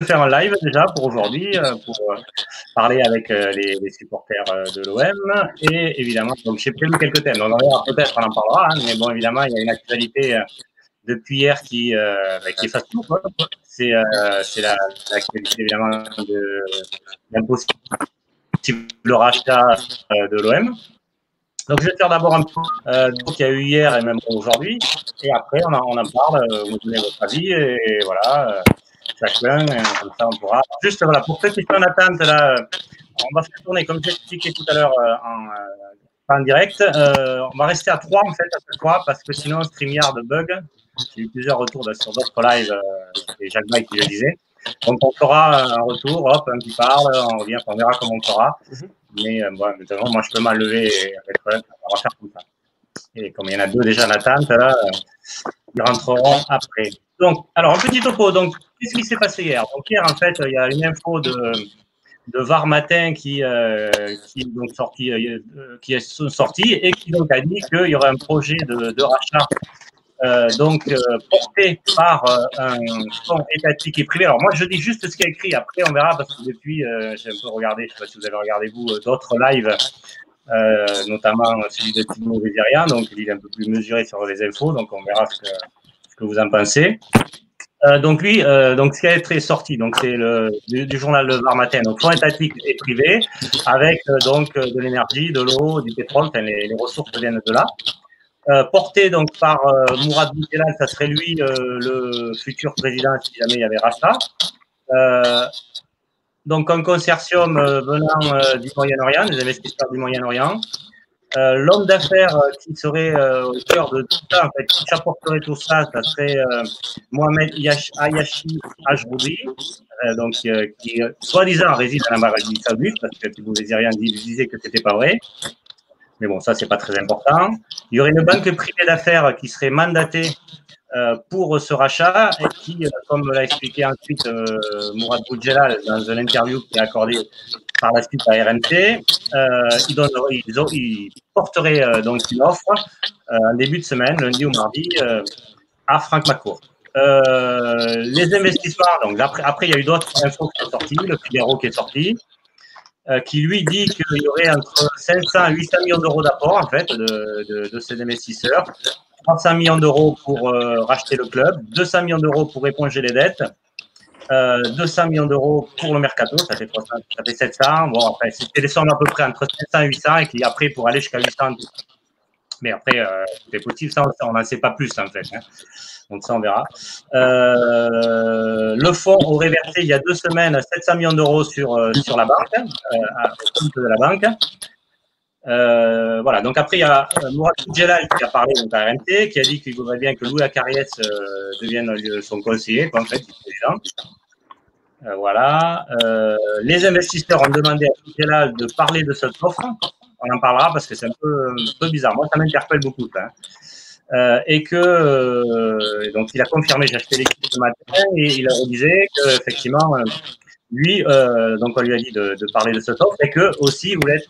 faire un live déjà pour aujourd'hui, pour parler avec les supporters de l'OM. Et évidemment, donc j'ai prévu quelques thèmes. On en verra peut-être, on en parlera, hein, mais bon, évidemment, il y a une actualité depuis hier qui est facile. C'est l'actualité évidemment de l'impossible rachat de l'OM. Donc, je vais faire d'abord un peu qu'il y a eu hier et même aujourd'hui. Et après, on en parle, vous donnez votre avis. Et voilà, chacun, comme ça, on pourra. Juste, voilà, pour ceux qui sont en attente, là, on va faire tourner, comme j'ai expliqué tout à l'heure en direct. On va rester à 3, en fait, à chaque fois, parce que sinon, StreamYard bug. J'ai eu plusieurs retours sur d'autres lives, et Jacques Mike qui le disait. Donc, on fera un retour, hop, un qui parle, on revient, on verra comment on fera. Mais bon, notamment, moi, je peux mal lever et on va faire comme ça. Et comme il y en a 2 déjà en attente, là, ils rentreront après. Donc, alors, un petit topo. Donc, qu'est-ce qui s'est passé hier? Donc, hier, en fait, il y a une info de Var Matin qui est sorti et qui donc a dit qu'il y aurait un projet de rachat porté par un fonds étatique et privé. Alors moi, je dis juste ce qu'il y a écrit. Après, on verra parce que depuis, j'ai un peu regardé, je ne sais pas si vous avez regardé vous d'autres lives, notamment celui de Timo Vézérian, donc il est un peu plus mesuré sur les infos, donc on verra ce que vous en pensez. Donc lui, donc ce qui a été sorti, donc c'est du journal Le Var Matin, donc fonds étatique et privé, avec donc de l'énergie, de l'eau, du pétrole, enfin les ressources viennent de là. Porté donc par Mourad Boudjelal, ça serait lui le futur président si jamais il y avait rachat. Donc un consortium venant du Moyen-Orient, des investisseurs du Moyen-Orient. L'homme d'affaires qui serait au cœur de tout ça, en fait, qui chapeauterait tout ça, ça serait Mohamed Ayashi Ajroudi, donc qui soi-disant réside en Arabie Saoudite, parce que si vous rien disait que c'était pas vrai. Mais bon, ça, c'est pas très important. Il y aurait une banque privée d'affaires qui serait mandatée pour ce rachat et qui, comme l'a expliqué ensuite Mourad Boudjelal dans une interview qui est accordée par la suite à RMC, il porterait donc une offre en début de semaine, lundi ou mardi, à Franck McCourt. Les investissements, donc après il y a eu d'autres infos qui sont sorties, le Figaro qui est sorti, qui lui dit qu'il y aurait entre 500 et 800 millions d'euros d'apport en fait de ces investisseurs, 300 millions d'euros pour racheter le club, 200 millions d'euros pour éponger les dettes, 200 millions d'euros pour le mercato, ça fait 700. Bon, après, c'était des sommes à peu près entre 700 et 800 et qui après pour aller jusqu'à 800. Mais après, c'est possible, ça, on n'en sait pas plus en fait. Hein. Donc ça, on verra. Le fonds aurait versé il y a 2 semaines 700 millions d'euros sur la banque, au compte de la banque. Voilà. Donc après, il y a Mourad Boudjelal qui a parlé donc à RMT, qui a dit qu'il voudrait bien que Louis Acariès devienne son conseiller, en fait, président. Voilà. Les investisseurs ont demandé à Boudjelal de parler de cette offre. On en parlera parce que c'est un peu bizarre. Moi, ça m'interpelle beaucoup. Ça. Et que donc il a confirmé, j'ai acheté l'équipe ce matin et il a disait qu'effectivement lui donc on lui a dit de parler de cette offre et que aussi il voulait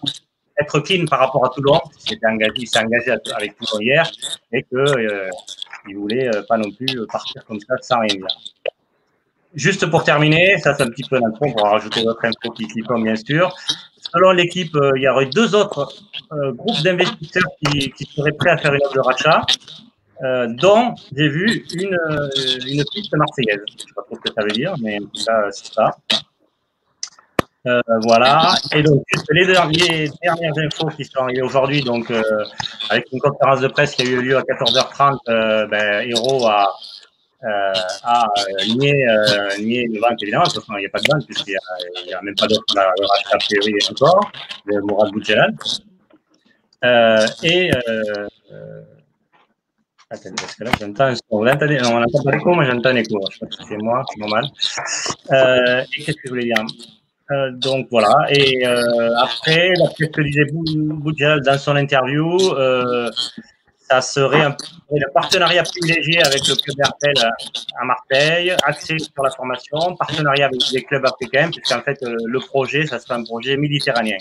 être clean par rapport à Toulon, il s'est engagé avec Toulon hier et que il voulait pas non plus partir comme ça sans rien dire. Juste pour terminer, ça c'est un petit peu l'intro, on pourra rajouter d'autres infos qui tombent bien sûr. Selon l'équipe, il y aurait 2 autres groupes d'investisseurs qui seraient prêts à faire une offre de rachat, dont j'ai vu une piste marseillaise. Je ne sais pas trop ce que ça veut dire, mais en tout cas, c'est ça. Voilà. Et donc, les dernières infos qui sont arrivées aujourd'hui, donc avec une conférence de presse qui a eu lieu à 14h30, Hero a nié une vente, évidemment, parce qu'il n'y a pas de vente, puisqu'il n'y a même pas d'offre de rachat a priori encore, de Mourad Boudjelal. Attendez, parce que là, j'entends un son. Vous l'entendez? Non, on n'entend pas l'écho, moi j'entends l'écho. Je sais pas si c'est moi, c'est normal. Et qu'est-ce que je voulais dire? Donc voilà. Et après, d'après ce que disait Boudjelal dans son interview, ça serait le partenariat privilégié avec le club d'Hertel à Marseille, axé sur la formation, partenariat avec des clubs africains, puisqu'en fait, le projet, ça serait un projet méditerranéen.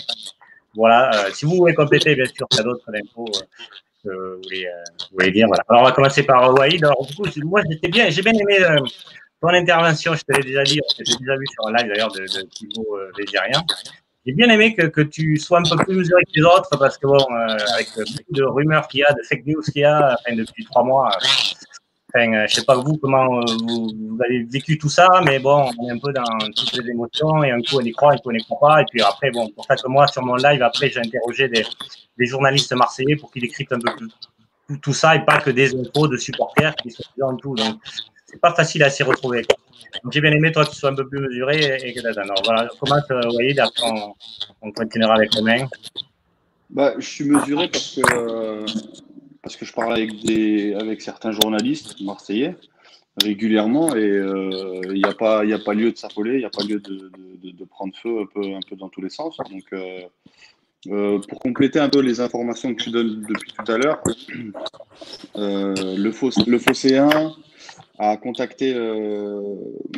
Voilà. Si vous voulez compléter, bien sûr, il y a d'autres infos que vous voulez dire. Voilà. Alors, on va commencer par Waïd. Alors, du coup, moi, j'ai bien aimé ton intervention, je te l'ai déjà dit, je t'ai déjà vu sur un live d'ailleurs de Thibaut Végérien. J'ai bien aimé que tu sois un peu plus mesuré que les autres parce que bon, avec beaucoup de rumeurs qu'il y a, de fake news qu'il y a, enfin, depuis 3 mois, je sais pas vous comment vous avez vécu tout ça, mais bon, on est un peu dans toutes les émotions et un coup on y croit, un coup on n'y croit pas. Et puis après, bon, pour ça que moi, sur mon live, après, j'ai interrogé des journalistes marseillais pour qu'ils décryptent un peu plus tout ça et pas que des infos de supporters qui sont dans tout. Donc, c'est pas facile à s'y retrouver. Donc, j'ai bien aimé, toi, que tu sois un peu plus mesuré et que t'attends. Alors, voilà, je commence, Walid, après on continuera avec les mains. Bah, je suis mesuré parce que je parle avec certains journalistes marseillais régulièrement et il n'y a pas lieu de s'affoler, il n'y a pas lieu de prendre feu un peu dans tous les sens. Donc, pour compléter un peu les informations que tu donnes depuis tout à l'heure, le Phocéen a contacté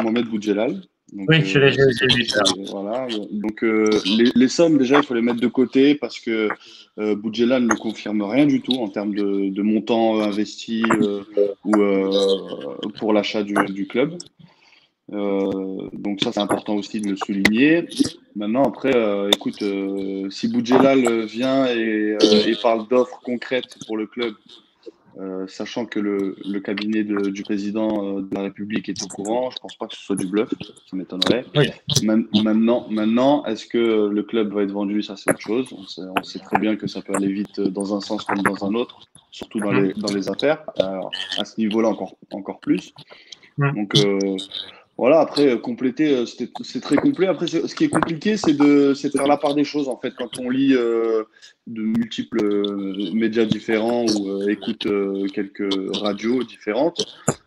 Mohamed Boudjelal. Donc, oui, je l'ai vu ça. Voilà. Donc, les sommes, déjà, il faut les mettre de côté parce que Boudjelal ne confirme rien du tout en termes de montant investi ou pour l'achat du club. Donc ça, c'est important aussi de le souligner. Maintenant, après, écoute, si Boudjelal vient et parle d'offres concrètes pour le club, sachant que le cabinet du président de la République est au courant, je pense pas que ce soit du bluff, ça m'étonnerait. Oui. Maintenant, est-ce que le club va être vendu? Ça, c'est autre chose. On sait très bien que ça peut aller vite dans un sens comme dans un autre, surtout dans les affaires. Alors, à ce niveau-là, encore plus. Donc, voilà, après, compléter, c'est très complet. Après, ce qui est compliqué, c'est de faire la part des choses, en fait. Quand on lit de multiples médias différents ou écoute quelques radios différentes,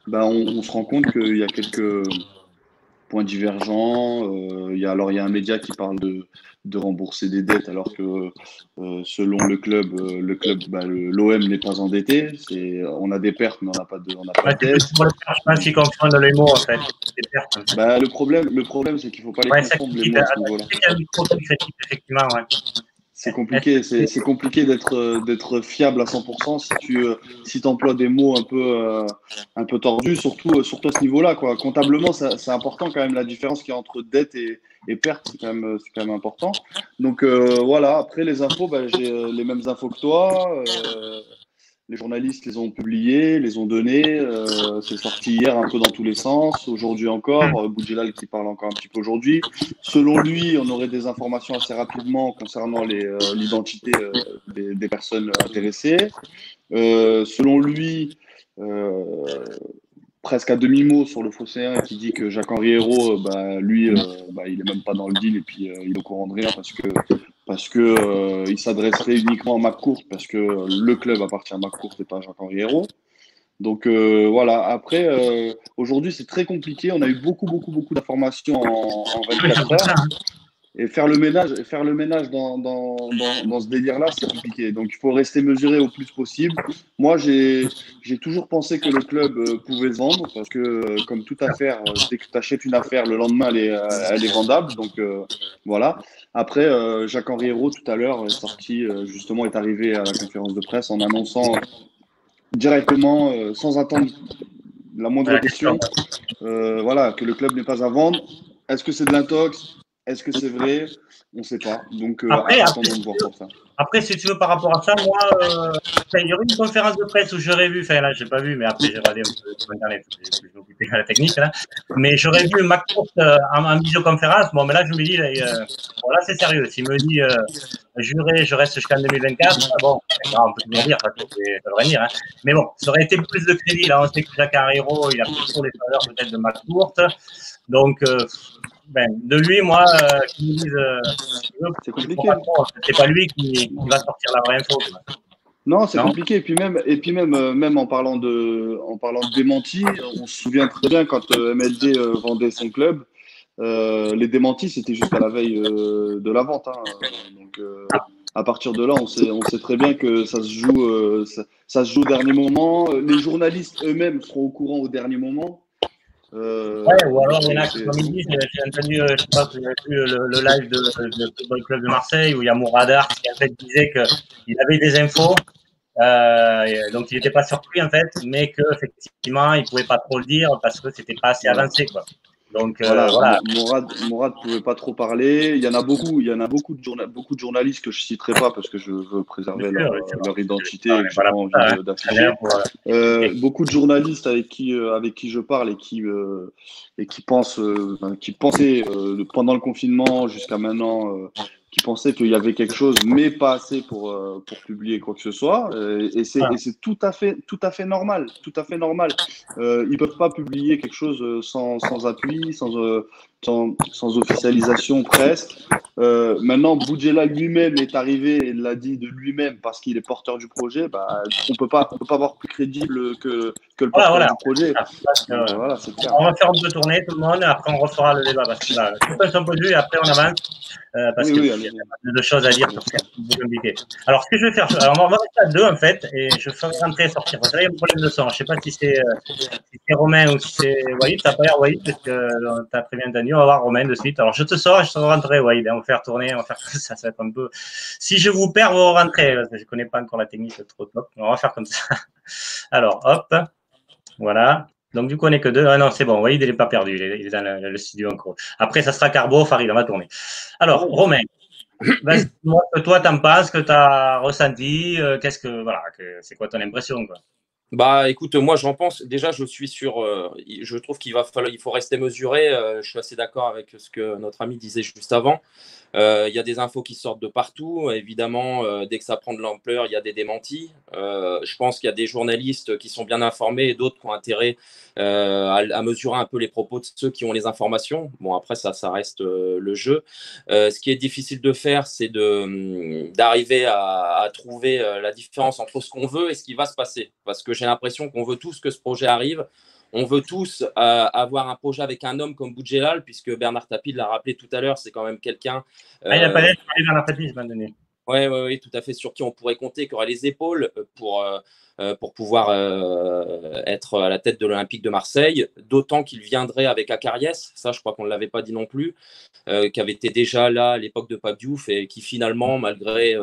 ben, on se rend compte qu'il y a quelques points divergents. Il y a un média qui parle de rembourser des dettes, alors que selon le club, l'OM n'est pas endetté. On a des pertes, mais on n'a pas de dette. Je pense qu'ils confondent les mots, en fait. Des pertes. Bah, le problème, c'est qu'il ne faut pas les confondre, les mots à ce niveau-là. Effectivement, ouais. C'est compliqué, c'est compliqué d'être fiable à 100% si tu emploies des mots un peu tordus, surtout à ce niveau-là, quoi. Comptablement, c'est important quand même, la différence qu'il y a entre dette et perte, c'est quand même important. Donc voilà, après les infos, bah, j'ai les mêmes infos que toi. Les journalistes les ont publiés, les ont donnés. C'est sorti hier un peu dans tous les sens. Aujourd'hui encore, Boudjelal qui parle encore un petit peu aujourd'hui. Selon lui, on aurait des informations assez rapidement concernant l'identité des personnes intéressées. Selon lui, presque à demi-mot sur le Phocéen qui dit que Jacques-Henri Hérault, lui, il est même pas dans le deal et puis il est au courant de rien parce que il s'adresserait uniquement à McCourt parce que le club appartient à McCourt et pas à Jacques-Henri Hérault. Donc voilà, après, aujourd'hui c'est très compliqué, on a eu beaucoup d'informations en 24 heures. Et faire le ménage dans ce délire-là, c'est compliqué. Donc, il faut rester mesuré au plus possible. Moi, j'ai toujours pensé que le club pouvait se vendre parce que, comme toute affaire, dès que tu achètes une affaire, le lendemain, elle est vendable. Donc, voilà. Après, Jacques-Henri Hérault, tout à l'heure, est arrivé à la conférence de presse en annonçant directement, sans attendre la moindre question, voilà, que le club n'est pas à vendre. Est-ce que c'est de l'intox? Est-ce que c'est vrai? On ne sait pas. Donc, attendons de voir pour ça. Après, si tu veux, par rapport à ça, moi, il y aurait une conférence de presse où j'aurais vu, enfin là, je n'ai pas vu, mais après, j'ai regardé un peu sur Internet, je vais m'occuper de la technique, là. Mais j'aurais vu McCourt en visioconférence. Bon, mais là, je me dis, là, c'est sérieux. S'il me dit, juré, je reste jusqu'en 2024, bon, on peut toujours dire, ça devrait venir. Hein. Mais bon, ça aurait été plus de crédit. Là, on sait que Jacques-Henri Hérault, il a plus trop les faveurs peut-être de McCourt. Donc, de lui, moi, qui me disent, c'est compliqué. C'est pas lui qui va sortir la vraie info. Quoi. Non, c'est compliqué. Et puis même en parlant de démenti, on se souvient très bien quand MLD vendait son club, les démentis c'était jusqu'à la veille de la vente. Hein. Donc à partir de là, on sait très bien que ça se joue au dernier moment. Les journalistes eux-mêmes seront au courant au dernier moment. Ouais, ou alors il y en a qui, comme ils disent, j'ai entendu, je sais pas si vous avez vu le live de Football Club de Marseille où il y a Mouradar qui en fait disait qu'il avait des infos Donc il n'était pas surpris en fait, mais qu'effectivement il pouvait pas trop le dire parce que c'était pas assez Voilà. avancé quoi. Donc Voilà, voilà. Morad pouvait pas trop parler. Il y en a beaucoup beaucoup de journalistes que je citerai pas parce que je veux préserver Bien sûr. leur identité et On que n'est j'ai pas là pas pour envie ça, hein. d'afficher. Pour critiquer. Beaucoup de journalistes avec qui je parle et qui pensent, qui pensaient pendant le confinement jusqu'à maintenant, qui pensaient qu'il y avait quelque chose, mais pas assez pour publier quoi que ce soit. Voilà. Et c'est tout à fait normal, tout à fait normal. Ils peuvent pas publier quelque chose sans appui, sans officialisation presque. Maintenant, Boudjela lui-même est arrivé et l'a dit de lui-même parce qu'il est porteur du projet. Bah, on peut pas avoir plus crédible que le Voilà, porteur voilà. du projet. Donc Voilà. voilà, c'est clair. On va faire un peu tourner tout le monde, après on refera le débat parce que là, chacun son point de vue et après on avance. Parce Oui, qu'il oui, y a allez-y. pas mal de choses à dire sur ce sujet compliqué. Alors, ce que je vais faire, alors on va rester à deux en fait, et je ferai rentrer et sortir. Parce que là, il y a un problème de son. Je ne sais pas si c'est Romain ou si c'est Walid. Ça n'a pas l'air Walid, parce que tu as très bien entendu. On va voir Romain de suite. Alors, je te sors et je te rentrerai, Walid. On va faire tourner, on va faire comme ça. Ça va être un peu. Si je vous perds, vous rentrez. Parce que je ne connais pas encore la technique trop top. On va faire comme ça. Alors, hop. Voilà. Donc, du coup, on n'est que deux. Ah non, c'est bon. Walid, il n'est pas perdu. Il est dans le studio encore. Après, ça sera Carbo, Farid. On va tourner. Alors, Romain. Vas-y, dis-moi ce que toi t'en penses, que tu as ressenti, qu'est-ce que voilà, c'est quoi ton impression quoi. Bah, écoute, moi j'en pense. Déjà, je suis sur. Je trouve il faut rester mesuré. Je suis assez d'accord avec ce que notre ami disait juste avant. Il y a des infos qui sortent de partout. Évidemment, dès que ça prend de l'ampleur, il y a des démentis. Je pense qu'il y a des journalistes qui sont bien informés et d'autres qui ont intérêt à mesurer un peu les propos de ceux qui ont les informations. Bon, après, ça reste le jeu. Ce qui est difficile de faire, c'est d'arriver à trouver la différence entre ce qu'on veut et ce qui va se passer. Parce que j'ai l'impression qu'on veut tous que ce projet arrive. On veut tous avoir un projet avec un homme comme Boudjelal, puisque Bernard Tapie l'a rappelé tout à l'heure, c'est quand même quelqu'un. Ah, il n'a pas l'air d'aller dans la pratique, à donné. Oui, tout à fait. Sur qui on pourrait compter, qui aurait les épaules pour pouvoir être à la tête de l'Olympique de Marseille. D'autant qu'il viendrait avec Acariès, ça je crois qu'on ne l'avait pas dit non plus, qui avait été déjà là à l'époque de Pape Diouf et qui finalement, malgré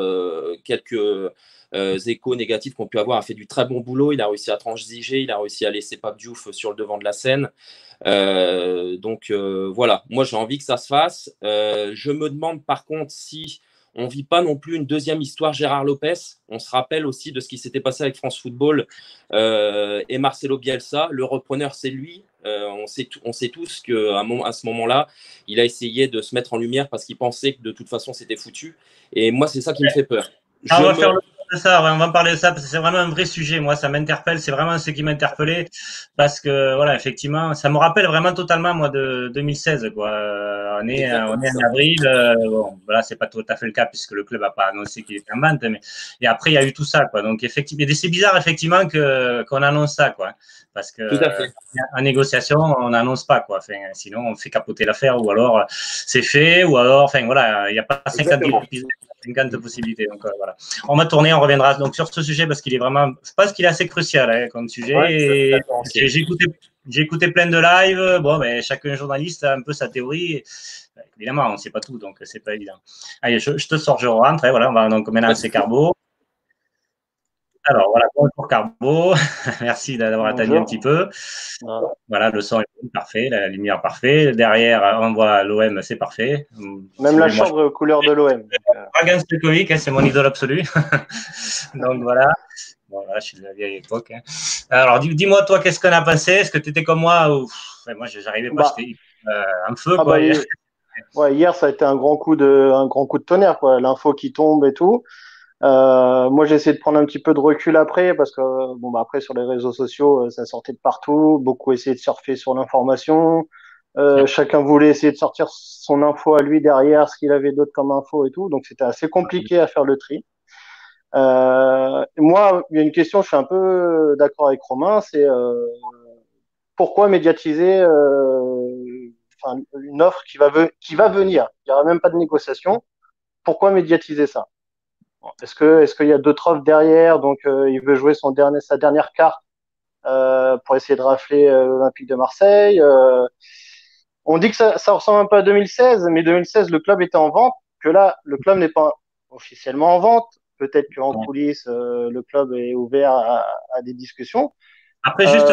quelques échos négatifs qu'on peut avoir, a fait du très bon boulot. Il a réussi à transiger, il a réussi à laisser Pape Diouf sur le devant de la scène. Voilà, moi j'ai envie que ça se fasse. Je me demande par contre si on ne vit pas non plus une deuxième histoire Gérard Lopez. On se rappelle aussi de ce qui s'était passé avec France Football et Marcelo Bielsa. Le repreneur, c'est lui. On sait tous qu'à ce moment-là, il a essayé de se mettre en lumière parce qu'il pensait que de toute façon, c'était foutu. Et moi, c'est ça qui me fait peur. On va faire le tour de ça, on va parler de ça parce que c'est vraiment un vrai sujet. Moi, ça m'interpelle, c'est vraiment ce qui m'interpellait parce que voilà, effectivement, ça me rappelle vraiment totalement moi de 2016 quoi. On est en avril, bon, voilà, c'est pas tout à fait le cas puisque le club a pas annoncé qu'il était en vente, mais et après il y a eu tout ça quoi. Donc effectivement, c'est bizarre effectivement qu'on annonce ça quoi, parce que en négociation on n'annonce pas quoi. Enfin, sinon on fait capoter l'affaire ou alors c'est fait ou alors, enfin voilà, il n'y a pas 50 possibilités. Donc voilà. On va tourner, on reviendra donc sur ce sujet parce qu'il est vraiment, je pense qu'il est assez crucial hein, comme sujet. Ouais, j'ai écouté plein de lives. Bon, ben, chaque journaliste a un peu sa théorie. Évidemment, on ne sait pas tout, donc c'est pas évident. Allez, je te sors, je rentre. Et voilà, on va donc maintenant c'est Carbo. Alors voilà, bonjour Carbo. Merci d'avoir attendu un petit peu. Voilà, le son est parfait, la lumière parfaite. Derrière, on voit l'OM, c'est parfait. Même la chambre couleur de l'OM. Dragan Stojkovic, c'est mon idole absolue. Donc voilà. Bon, voilà, je suis de la vieille époque. Hein. Alors, dis-moi, toi, qu'est-ce qu'on a pensé? Est-ce que tu étais comme moi ou... Enfin, moi, j'arrivais pas, j'étais en feu. Quoi. Ouais, hier, ça a été un grand coup de tonnerre, quoi. L'info qui tombe et tout. Moi, j'ai essayé de prendre un petit peu de recul après, parce que bon, bah, après sur les réseaux sociaux, ça sortait de partout. Beaucoup essayaient de surfer sur l'information. Chacun voulait essayer de sortir son info à lui derrière, ce qu'il avait d'autre comme info et tout. Donc, c'était assez compliqué à faire le tri. Moi, il y a une question, je suis un peu d'accord avec Romain, c'est pourquoi médiatiser une offre qui va venir? Il n'y aura même pas de négociation. Pourquoi médiatiser ça? Est-ce qu'il y a d'autres offres derrière? Donc, il veut jouer sa dernière carte pour essayer de rafler l'Olympique de Marseille. On dit que ça ressemble un peu à 2016, mais 2016, le club était en vente, que là, le club n'est pas officiellement en vente. peut-être qu'en coulisses, le club est ouvert à des discussions. Après, juste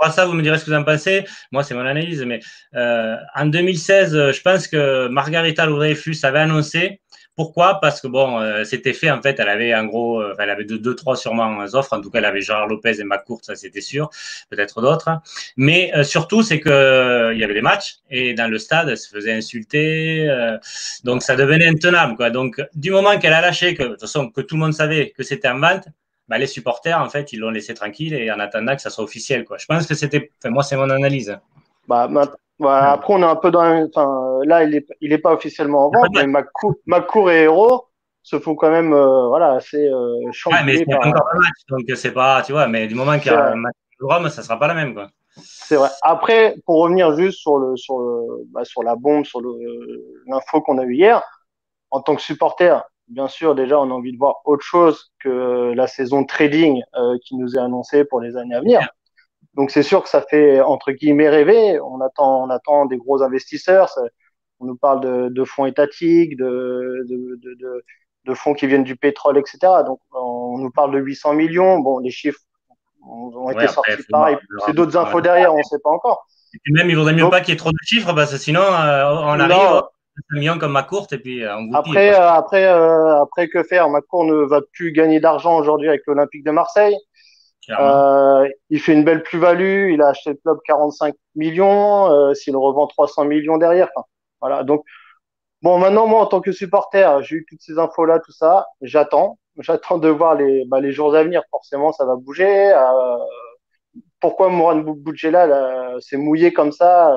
pour ça, vous me direz ce que vous en pensez. Moi, c'est mon analyse, mais en 2016, je pense que Margarita Dreyfus avait annoncé. Pourquoi? Parce que bon, c'était fait, en fait, elle avait en gros, elle avait deux, trois sûrement offres. En tout cas, elle avait Gérard Lopez et McCourt, ça c'était sûr, peut-être d'autres. Mais surtout, c'est que il y avait des matchs et dans le stade, elle se faisait insulter, donc ça devenait intenable, quoi. Donc, du moment qu'elle a lâché, que de toute façon, que tout le monde savait que c'était en vente, bah, les supporters, en fait, ils l'ont laissé tranquille et en attendant que ça soit officiel, quoi. Je pense que c'était, enfin, moi, c'est mon analyse. Après, on est un peu enfin, là, il est pas officiellement en vente, mais McCourt et Hero se font quand même, voilà, assez ouais, mais c'est encore un match, donc c'est pas, tu vois, mais du moment qu'il y a un match de Rome, ça sera pas la même, quoi. C'est vrai. Après, pour revenir juste sur la bombe, sur l'info qu'on a eue hier, en tant que supporter, bien sûr, déjà, on a envie de voir autre chose que la saison trading qui nous est annoncée pour les années à venir. Donc, c'est sûr que ça fait, entre guillemets, rêver. On attend des gros investisseurs. On nous parle de fonds étatiques, de fonds qui viennent du pétrole, etc. Donc, on nous parle de 800 millions. Bon, les chiffres ont été sortis pareil. C'est d'autres infos derrière, on ne sait pas encore. Et puis même, il vaudrait mieux pas qu'il y ait trop de chiffres, parce que sinon, on arrive à 1 million comme McCourt, et puis on goupille. Après, que faire? McCourt ne va plus gagner d'argent aujourd'hui avec l'Olympique de Marseille. Il fait une belle plus-value. Il a acheté le club 45 millions. S'il revend 300 millions derrière. Enfin, voilà. Donc, bon, maintenant, moi, en tant que supporter, j'ai eu toutes ces infos-là, tout ça. J'attends de voir les jours à venir. Forcément, ça va bouger. Pourquoi Mourad Boudjela s'est mouillé comme ça?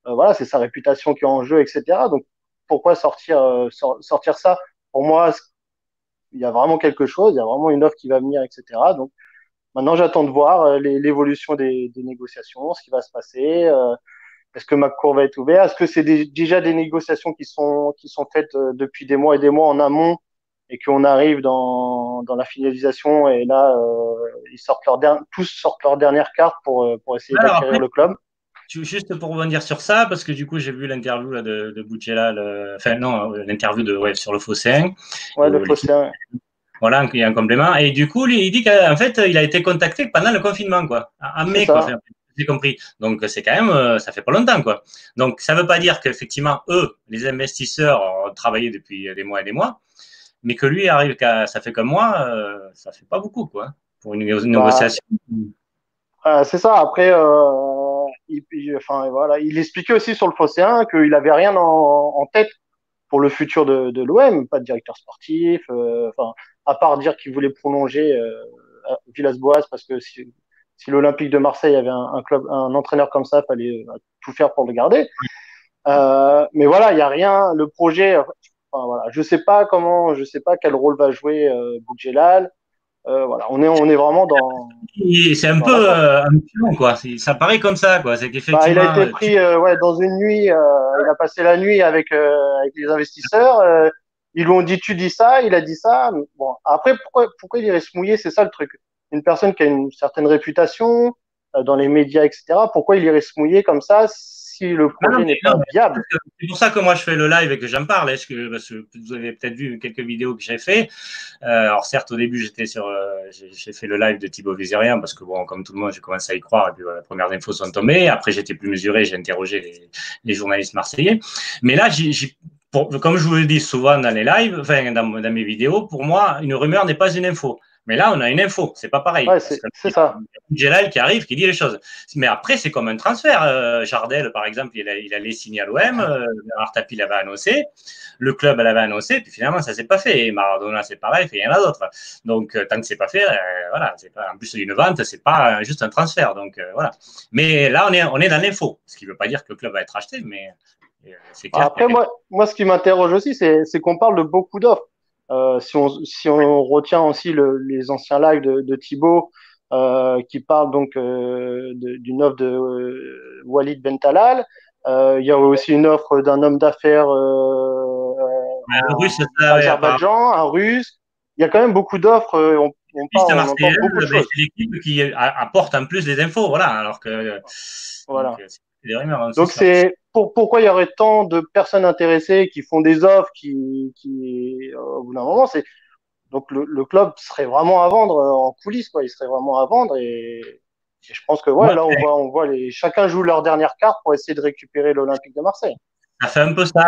Voilà, c'est sa réputation qui est en jeu, etc. Donc, pourquoi sortir ça? Pour moi, il y a vraiment quelque chose. Il y a vraiment une offre qui va venir, etc. Donc, maintenant, j'attends de voir l'évolution des négociations, ce qui va se passer. Est-ce que McCourt va être ouvert? Est-ce que c'est déjà des négociations qui sont faites depuis des mois et des mois en amont et qu'on arrive dans la finalisation et là, tous sortent leur dernière carte pour essayer d'acquérir le club? Juste pour rebondir sur ça, parce que du coup, j'ai vu l'interview là, de Boudjela, enfin non, l'interview sur le Phocéen. Ouais, le Phocéen. Voilà, il y a un complément. Et du coup, il dit qu'en fait, il a été contacté pendant le confinement, quoi. En mai, quoi. Enfin, j'ai compris. Donc, c'est quand même, ça fait pas longtemps, quoi. Donc, ça veut pas dire qu'effectivement, eux, les investisseurs, ont travaillé depuis des mois et des mois, mais que lui arrive ça fait comme moi, ça fait pas beaucoup, quoi, pour une négociation. C'est ça. Après, enfin, voilà, il expliquait aussi sur le Phocéen qu'il avait rien en tête pour le futur de l'OM, pas de directeur sportif, enfin, à part dire qu'il voulait prolonger Villas-Boas parce que si l'Olympique de Marseille avait un entraîneur comme ça, il fallait tout faire pour le garder. Mais voilà, il y a rien. Le projet, enfin, voilà, je sais pas quel rôle va jouer Boudjelal. Voilà, on est vraiment dans. C'est un peu un quoi. Ça paraît comme ça, quoi. C'est qu'effectivement. Il a été pris dans une nuit. Il a passé la nuit avec les investisseurs. Ils lui ont dit tu dis ça, il a dit ça. Bon, après pourquoi il irait se mouiller? C'est ça le truc. Une personne qui a une certaine réputation dans les médias, etc. Pourquoi il irait se mouiller comme ça si le projet n'est pas viable? C'est pour ça que moi je fais le live et que j'en parle. Parce que vous avez peut-être vu quelques vidéos que j'ai fait. Alors certes au début j'ai fait le live de Thibaut Vizérien parce que bon comme tout le monde j'ai commencé à y croire et puis voilà, les premières infos sont tombées. Après j'étais plus mesuré, j'ai interrogé les journalistes marseillais. Mais là comme je vous le dis souvent dans les lives, enfin dans mes vidéos, pour moi une rumeur n'est pas une info. Mais là, on a une info, c'est pas pareil. Ouais, c'est ça. Boudjelal qui arrive, qui dit les choses. Mais après, c'est comme un transfert. Jardel, par exemple, il allait signer à l'OM. Artapi l'avait annoncé. Le club l'avait annoncé. Puis finalement, ça s'est pas fait. Et Maradona, c'est pareil. Il y en a d'autres. Donc, tant que c'est pas fait, voilà. C'est pas, en plus d'une vente, c'est pas juste un transfert. Donc, voilà. Mais là, on est dans l'info. Ce qui veut pas dire que le club va être acheté, mais c'est clair. Après, moi, ce qui m'interroge aussi, c'est qu'on parle de beaucoup d'offres. Si on retient aussi les anciens lives de Thibaut qui parlent donc d'une offre de Walid Bentalal, il y a aussi une offre d'un homme d'affaires un russe, Azerbaïdjan, un russe. Il y a quand même beaucoup d'offres. On entend beaucoup de choses. C'est l'équipe qui apporte en plus des infos, voilà. Alors que voilà. Donc c'est pourquoi il y aurait tant de personnes intéressées qui font des offres qui au bout d'un moment Donc le club serait vraiment à vendre en coulisses, quoi. Il serait vraiment à vendre et je pense que Ouais, là on voit chacun joue leur dernière carte pour essayer de récupérer l'Olympique de Marseille. ça fait un peu ça.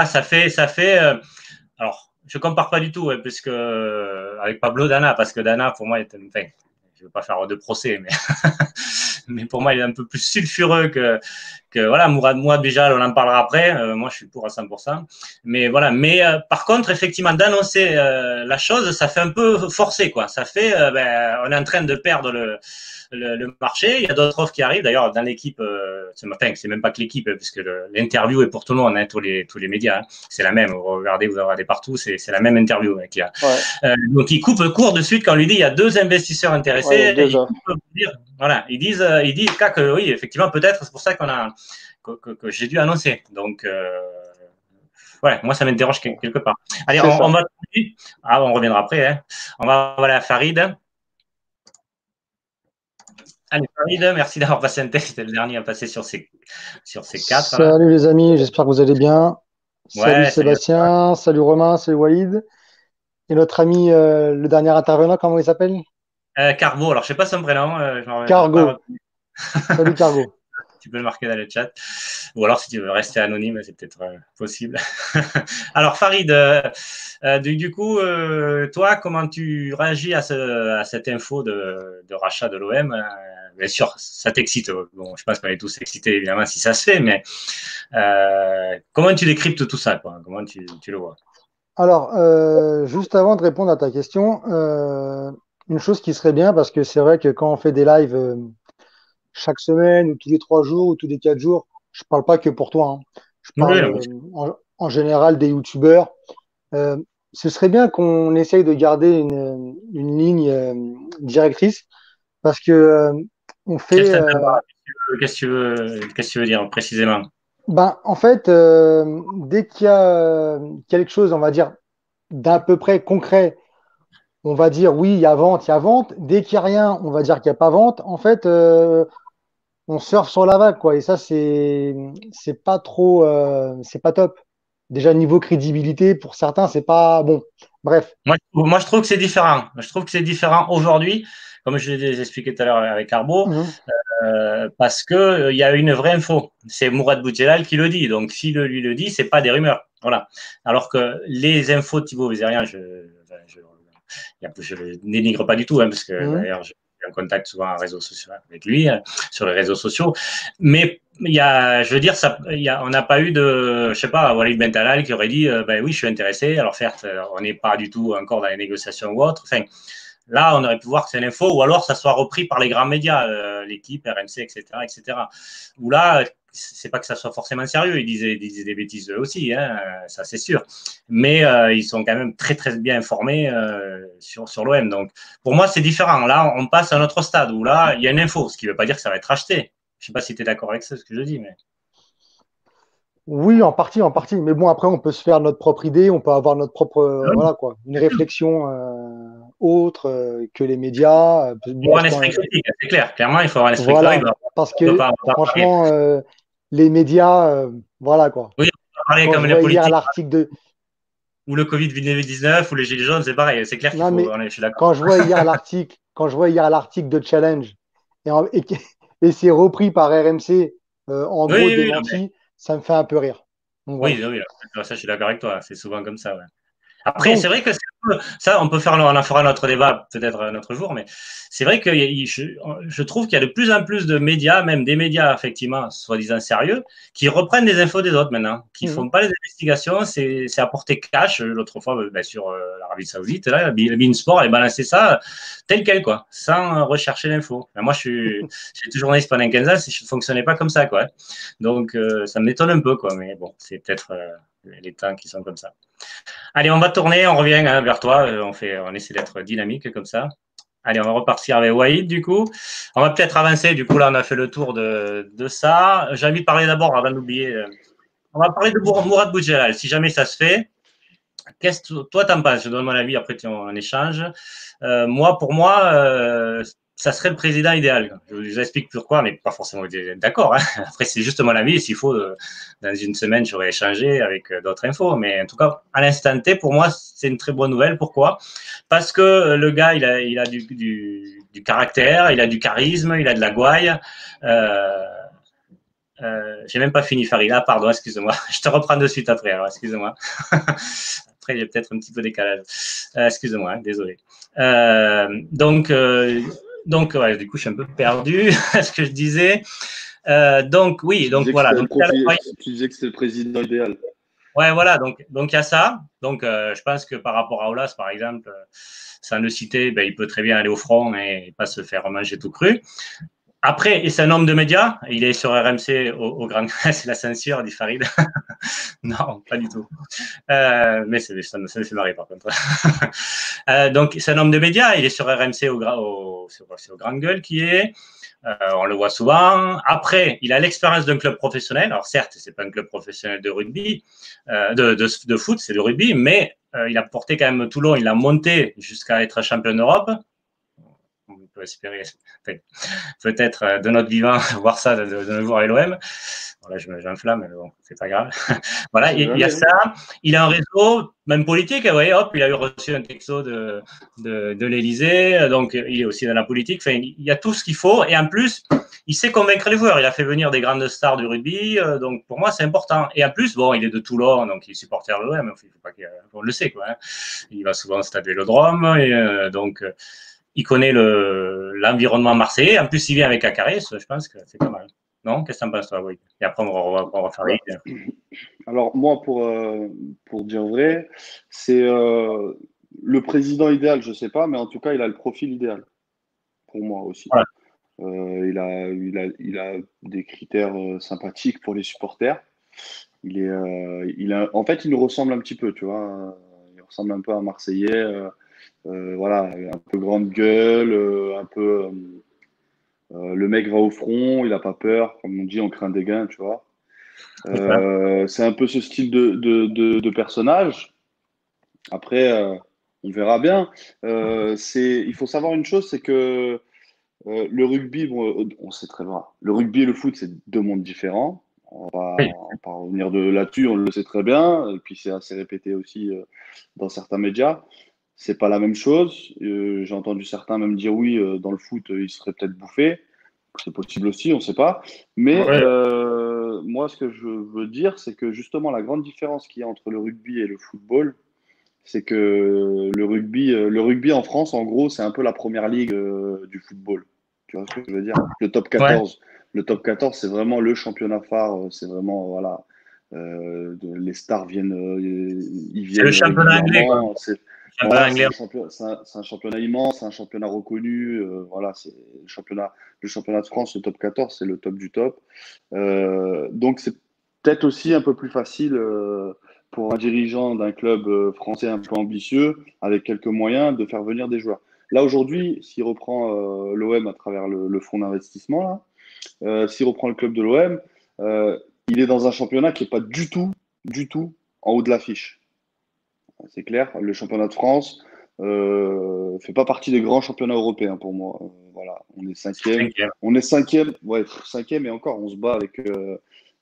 Alors, je compare pas du tout, ouais, puisque avec Pablo Dana, parce que Dana, pour moi, enfin, je ne veux pas faire de procès, mais, mais pour moi, il est un peu plus sulfureux que voilà, Mourad Mouad Bijal, on en parlera après. Moi, je suis pour à 100%. Mais voilà. Mais par contre, effectivement, d'annoncer la chose, ça fait un peu forcé, quoi. Ça fait, on est en train de perdre le marché. Il y a d'autres offres qui arrivent. D'ailleurs, dans l'équipe, ce matin, c'est même pas que l'équipe, puisque l'interview est pour tout le monde, hein, tous les médias. Hein. C'est la même. Vous regardez partout, c'est la même interview. Hein, Ouais. donc, ils coupent court de suite quand on lui dit il y a 2 investisseurs intéressés. Ouais, Voilà, ils disent que oui, effectivement, peut-être, c'est pour ça que j'ai dû annoncer. Donc, ouais, moi, ça m'interroge quelque part. Allez, on va. On reviendra après. Hein. On va aller à Farid. Allez, Farid, merci d'avoir passé un test. C'était le dernier à passer sur ces 4. Salut les amis, j'espère que vous allez bien. Salut Ouais, Sébastien, salut Romain, salut Walid. Et notre ami, le dernier intervenant, comment il s'appelle? Carbo, alors je ne sais pas son prénom. Cargo. Salut Cargo. Tu peux le marquer dans le chat. Ou alors, si tu veux rester anonyme, c'est peut-être possible. Alors, Farid, du coup, toi, comment tu réagis à cette info de rachat de l'OM? Bien sûr, ça t'excite. Bon, je pense qu'on est tous excités, évidemment, si ça se fait, mais comment tu décryptes tout ça, quoi? Comment tu le vois? Alors, juste avant de répondre à ta question, une chose qui serait bien, parce que c'est vrai que quand on fait des lives chaque semaine, ou tous les 3 jours, ou tous les 4 jours, je parle pas que pour toi, hein. Je Oui, parle en général des youtubeurs. Euh, Ce serait bien qu'on essaye de garder une ligne directrice parce que on fait, qu'est-ce que tu veux dire précisément? ben, en fait, dès qu'il y a quelque chose, on va dire, d'à peu près concret, on va dire oui, il y a vente, il y a vente. Dès qu'il n'y a rien, on va dire qu'il n'y a pas vente. En fait, on surfe sur la vague, quoi. Et ça, c'est pas trop, c'est pas top. Déjà, niveau crédibilité, pour certains, c'est pas bon. Bref. Moi, je trouve que c'est différent. Je trouve que c'est différent aujourd'hui, comme je l'ai expliqué tout à l'heure avec Arbo, Mhm. parce que il y a une vraie info. C'est Mourad Boudjelal qui le dit. Donc, s'il lui le dit, c'est pas des rumeurs. Voilà. Alors que les infos de Thibaut Vizérien, je ne dénigre pas du tout, hein, parce que Mhm. d'ailleurs, j'ai en contact souvent en réseaux sociaux avec lui, sur les réseaux sociaux. Mais je veux dire, on n'a pas eu de, je sais pas, Walid Bentalal qui aurait dit, ben oui, je suis intéressé. Alors certes, on n'est pas du tout encore dans les négociations ou autre. Enfin, là, on aurait pu voir que c'est l'info, ou alors ça soit repris par les grands médias, l'équipe, RMC, etc., etc. Ou là, c'est pas que ça soit forcément sérieux, ils disaient des bêtises eux aussi, hein, ça c'est sûr. Mais ils sont quand même très très bien informés sur l'OM. Donc pour moi, c'est différent. Là, on passe à un autre stade où là, il y a une info, ce qui ne veut pas dire que ça va être acheté. Je ne sais pas si tu es d'accord avec ça, ce que je dis, mais. Oui, en partie, en partie. Mais bon, après, on peut se faire notre propre idée, on peut avoir notre propre, voilà quoi, une réflexion autre que les médias. Il faut Parce un esprit critique, c'est clair. Clairement, il faut avoir un esprit critique. voilà, parce On peut que pas parler. franchement, les médias, voilà quoi. Oui, on peut parler Quand comme je la vois hier politique l'article de, ou le Covid-19 ou les Gilets jaunes, c'est pareil. C'est clair qu'il non faut. mais Je suis d'accord. quand je vois hier l'article, de Challenge et c'est repris par RMC, en Oui, gros oui, oui. démenti, ça me fait un peu rire. Donc voilà. Oui, oui, ça, je suis d'accord avec toi. C'est souvent comme ça. Ouais. Après, c'est Donc, vrai que ça, on en fera notre débat peut-être un autre jour, mais c'est vrai que je trouve qu'il y a de plus en plus de médias, même des médias effectivement soi-disant sérieux, qui reprennent des infos des autres maintenant, qui font pas les investigations, c'est à portée cash. L'autre fois, bien sûr, l'Arabie Saoudite, là, Beansport, elle balançait ça tel quel, quoi, sans rechercher l'info. Moi, j'ai été journaliste pendant 15 ans, je ne fonctionnais pas comme ça, quoi. Donc, ça m'étonne un peu, quoi, mais bon, c'est peut-être les temps qui sont comme ça. Allez, on va tourner, on revient vers toi. On essaie d'être dynamique comme ça. Allez, on va repartir avec Waïd, du coup. On va peut-être avancer. Du coup, là, on a fait le tour de ça. J'ai envie de parler d'abord, avant d'oublier. On va parler de Mourad Boudjelal, si jamais ça se fait. Qu'est-ce que toi, t'en penses? Je donne mon avis, après, on échange. Pour moi, ça serait le président idéal. Je vous explique pourquoi, mais pas forcément d'accord. Hein. Après, c'est juste mon avis. S'il faut, dans une semaine, j'aurais échangé avec d'autres infos. Mais en tout cas, à l'instant T, pour moi, c'est une très bonne nouvelle. Pourquoi? Parce que le gars, il a du caractère, il a du charisme, il a de la gouaille. J'ai même pas fini, Farid. Ah, pardon, excuse-moi. Je te reprends de suite après, alors excuse-moi. Après, il y a peut-être un petit peu décalage. Excuse-moi, hein, désolé. Donc ouais, du coup, je suis un peu perdu ce que je disais. Donc, oui, donc voilà. Donc, tu disais que c'était le président idéal. Ouais, voilà, donc il y a ça. Donc, je pense que par rapport à Aulas, par exemple, sans le citer, ben, il peut très bien aller au front et pas se faire manger tout cru. Après, c'est un homme de médias. Il est sur RMC au Grand. C'est la censure, dit Farid. Non, pas du tout. Mais ça me fait marrer, par contre. Donc, c'est un homme de médias. Il est sur RMC au Grand Gueule qui est. On le voit souvent. Après, il a l'expérience d'un club professionnel. Alors, certes, c'est pas un club professionnel de rugby, de foot, c'est de rugby, mais il a porté quand même Toulon. Il a monté jusqu'à être champion d'Europe. On peut espérer, peut-être de notre vivant, voir ça de nous voir à l'OM. Voilà, j'enflamme, mais bon, c'est pas grave. Voilà, il y a ça. Il a un réseau, même politique. Vous voyez, hop, il a eu reçu un texto de l'Élysée. Donc, il est aussi dans la politique. Enfin, il y a tout ce qu'il faut. Et en plus, il sait convaincre les joueurs. Il a fait venir des grandes stars du rugby. Donc, pour moi, c'est important. Et en plus, bon, il est de Toulon, donc il est supporter de l'OM. Il faut pas on le sait, quoi. Hein. Il va souvent au stade Vélodrome. Et donc, il connaît l'environnement marseillais. En plus, il vient avec Acarès. Je pense que c'est pas mal. Non? Qu'est-ce que tu en penses, toi, oui. Et après, on va faire Alors, moi, pour dire vrai, c'est le président idéal, je sais pas, mais en tout cas, il a le profil idéal, pour moi aussi. Voilà. Il a des critères sympathiques pour les supporters. En fait, il nous ressemble un petit peu, tu vois. Il ressemble un peu à un Marseillais. Voilà, un peu grande gueule, un peu. Le mec va au front, il a pas peur, comme on dit, on craint des gains, tu vois. C'est un peu ce style de personnage. Après, on verra bien. Il faut savoir une chose, c'est que le rugby, bon, on sait très bien. Le rugby et le foot, c'est deux mondes différents. On va pas revenir là-dessus, on le sait très bien. Et puis c'est assez répété aussi dans certains médias. C'est pas la même chose. J'ai entendu certains même dire oui, dans le foot, il serait peut-être bouffé. C'est possible aussi, on ne sait pas. Mais moi, ce que je veux dire, c'est que justement, la grande différence qu'il y a entre le rugby et le football, c'est que le rugby en France, en gros, c'est un peu la première ligue du football. Tu vois ce que je veux dire? Le top 14. Ouais. Le top 14, c'est vraiment le championnat phare. C'est vraiment, voilà, les stars viennent, ils viennent. C'est le championnat anglais, quoi. Voilà, c'est un championnat immense, c'est un championnat reconnu. Voilà, c'est le championnat de France, le top 14, c'est le top du top. Donc, c'est peut-être aussi un peu plus facile pour un dirigeant d'un club français un peu ambitieux, avec quelques moyens, de faire venir des joueurs. Là, aujourd'hui, s'il reprend l'OM à travers le fonds d'investissement, s'il reprend le club de l'OM, il est dans un championnat qui n'est pas du tout en haut de l'affiche. C'est clair, le championnat de France fait pas partie des grands championnats européens pour moi. Voilà, on est cinquième. On est cinquième, ouais, cinquième et encore, on se bat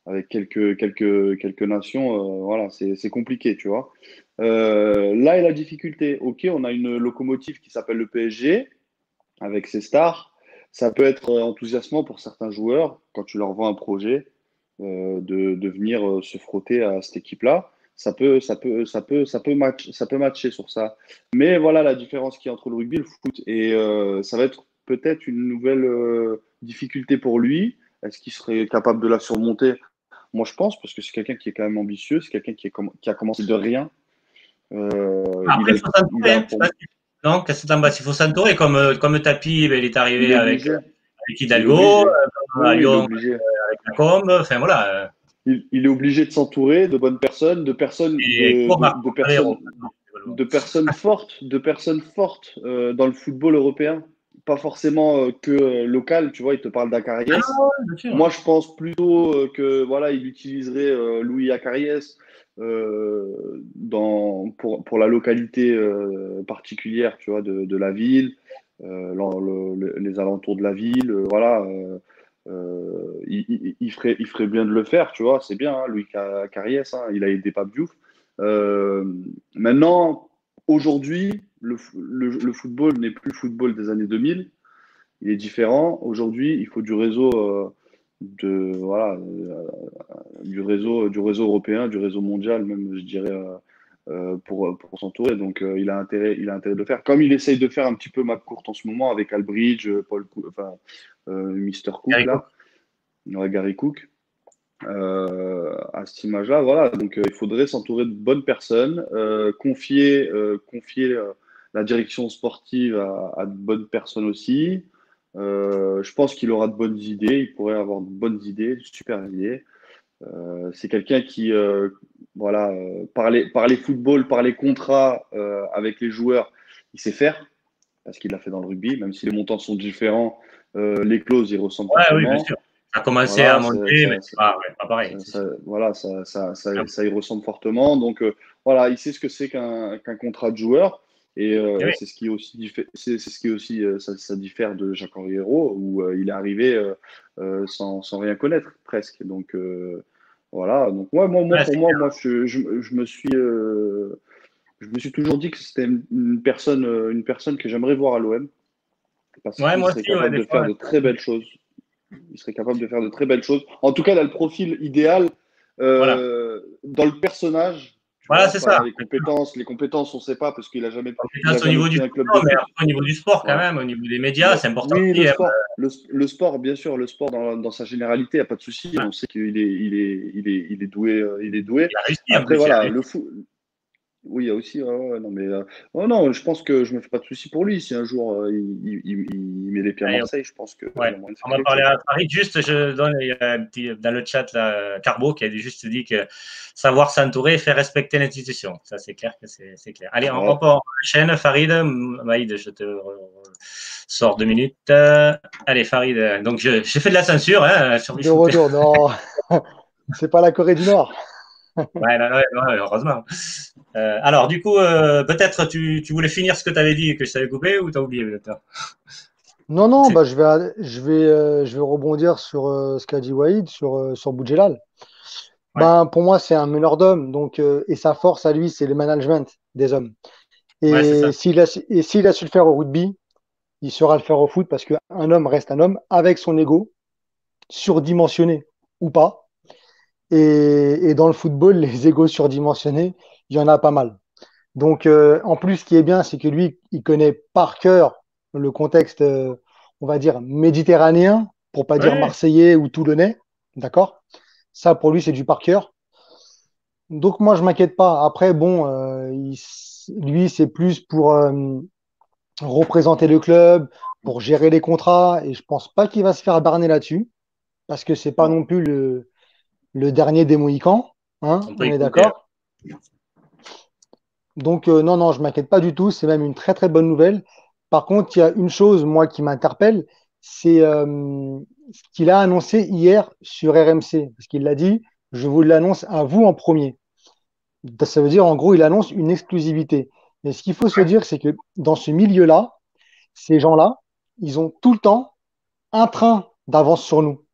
avec quelques nations. Voilà, c'est compliqué, tu vois. Là est la difficulté. Ok, on a une locomotive qui s'appelle le PSG avec ses stars. Ça peut être enthousiasmant pour certains joueurs quand tu leur vends un projet de venir se frotter à cette équipe-là. Ça peut matcher sur ça. Mais voilà la différence qu'il y a entre le rugby et le foot. Et ça va être peut-être une nouvelle difficulté pour lui. Est-ce qu'il serait capable de la surmonter? Moi, je pense, parce que c'est quelqu'un qui est quand même ambitieux, c'est quelqu'un qui a commencé de rien. Après, il faut s'entourer. Non, qu'est-ce que tu en bats? Il faut s'entourer. Comme Tapi, il est arrivé avec Hidalgo, à Lyon, avec Lacombe. Enfin, voilà. Il est obligé de s'entourer de bonnes personnes, de personnes fortes dans le football européen. Pas forcément que local, tu vois, il te parle d'Acariès. Moi, je pense plutôt que voilà, il utiliserait Louis Acariès pour la localité particulière, tu vois, de la ville. les alentours de la ville, voilà. Il ferait bien de le faire, tu vois, c'est bien, hein, Louis Carriès, hein, il a aidé Pape Diouf. Euh, Maintenant, aujourd'hui, le football n'est plus le football des années 2000, il est différent. Aujourd'hui, il faut du réseau, voilà, du réseau européen, du réseau mondial, même, je dirais, pour s'entourer. Donc, il a intérêt de le faire. Comme il essaye de faire un petit peu McCourt en ce moment avec Albridge, enfin, Mister Cook, Gary là, Cook. ouais, Gary Cook. À cette image-là, voilà. Donc, il faudrait s'entourer de bonnes personnes, confier la direction sportive à de bonnes personnes aussi. Je pense qu'il aura de bonnes idées, il pourrait avoir de bonnes idées, de super idées. C'est quelqu'un qui, voilà, parler football, parler contrat avec les joueurs, il sait faire, parce qu'il l'a fait dans le rugby, même si les montants sont différents, les clauses, ils ressemblent Ouais, oui, bien fortement. sûr. Ça a commencé à Voilà, monter, mais c'est pas, ouais, pas pareil. C'est sûr. voilà, ça y ressemble fortement. Donc, voilà, il sait ce que c'est qu'un contrat de joueur. Et oui, C'est ce qui est aussi, c'est ce qui est aussi ça diffère de Jacques-Henri Hérault, où il est arrivé sans rien connaître, presque. Donc, voilà. Donc, ouais, pour moi, je me suis toujours dit que c'était une personne que j'aimerais voir à l'OM, parce ouais, qu'il moi serait aussi, ouais, capable des de fois. faire de très belles choses. Il serait capable de faire de très belles choses. En tout cas, il a le profil idéal Voilà. dans le personnage, tu Voilà, vois, c'est pas ça. dans les compétences. Les compétences, on ne sait pas parce il a Compétence au jamais niveau du pris un club de sport, mais foot. après, au niveau du sport, quand Ouais. même, au niveau des médias, c'est important Oui, aussi, hein. le sport, bien sûr, le sport dans sa généralité, il n'y a pas de souci. Ouais. On sait qu'il est doué, il est doué. Il a réussi, en Après, plus, il a voilà, réussi. le foot. Oui, il y a aussi, ouais, ouais, non, mais oh non, je pense que je me fais pas de soucis pour lui. Si un jour il met les pieds à Allez, Marseille, je pense qu'il y ouais. a moyen de On faire va quelque parler chose. à Farid. Juste, je donne il y a un petit, dans le chat là, Carbo qui a juste dit que savoir s'entourer et faire respecter l'institution. Ça, c'est clair que c'est clair. Allez, Ouais. on enchaîne. Farid, Maïd, je te sors 2 minutes. Allez, Farid. Donc, j'ai fait de la censure hein, sur De Bifoot. retour, non, c'est pas la Corée du Nord. Ouais, heureusement. Alors, du coup, peut-être tu voulais finir ce que tu avais dit et que je t'avais coupé ou tu as oublié peut-être. Non, non, C'est- bah, je vais rebondir sur ce qu'a dit Wahid, sur Boudjelal. Ouais, Ben, pour moi, c'est un meneur d'hommes, donc, et sa force à lui, c'est le management des hommes. ouais, c'est Et ça. s'il a su le faire au rugby, il saura le faire au foot parce qu'un homme reste un homme avec son ego, surdimensionné ou pas. Et dans le football, les égos surdimensionnés, il y en a pas mal. Donc, en plus, ce qui est bien, c'est que lui, il connaît par cœur le contexte, on va dire, méditerranéen, pour pas dire Ouais, marseillais ou toulonnais. D'accord? Ça, pour lui, c'est du par cœur. Donc, moi, je m'inquiète pas. Après, bon, lui, c'est plus pour représenter le club, pour gérer les contrats. Et je pense pas qu'il va se faire barner là-dessus, parce que c'est pas bon, non plus le dernier des Mohicans. Hein, on peut on y est compter. d'accord? Donc, non, non, je m'inquiète pas du tout. C'est même une très, très bonne nouvelle. Par contre, il y a une chose, moi, qui m'interpelle, c'est ce qu'il a annoncé hier sur RMC. Parce qu'il l'a dit, je vous l'annonce à vous en premier. Ça veut dire, en gros, il annonce une exclusivité. Mais ce qu'il faut se dire, c'est que dans ce milieu-là, ces gens-là, ils ont tout le temps un train d'avance sur nous.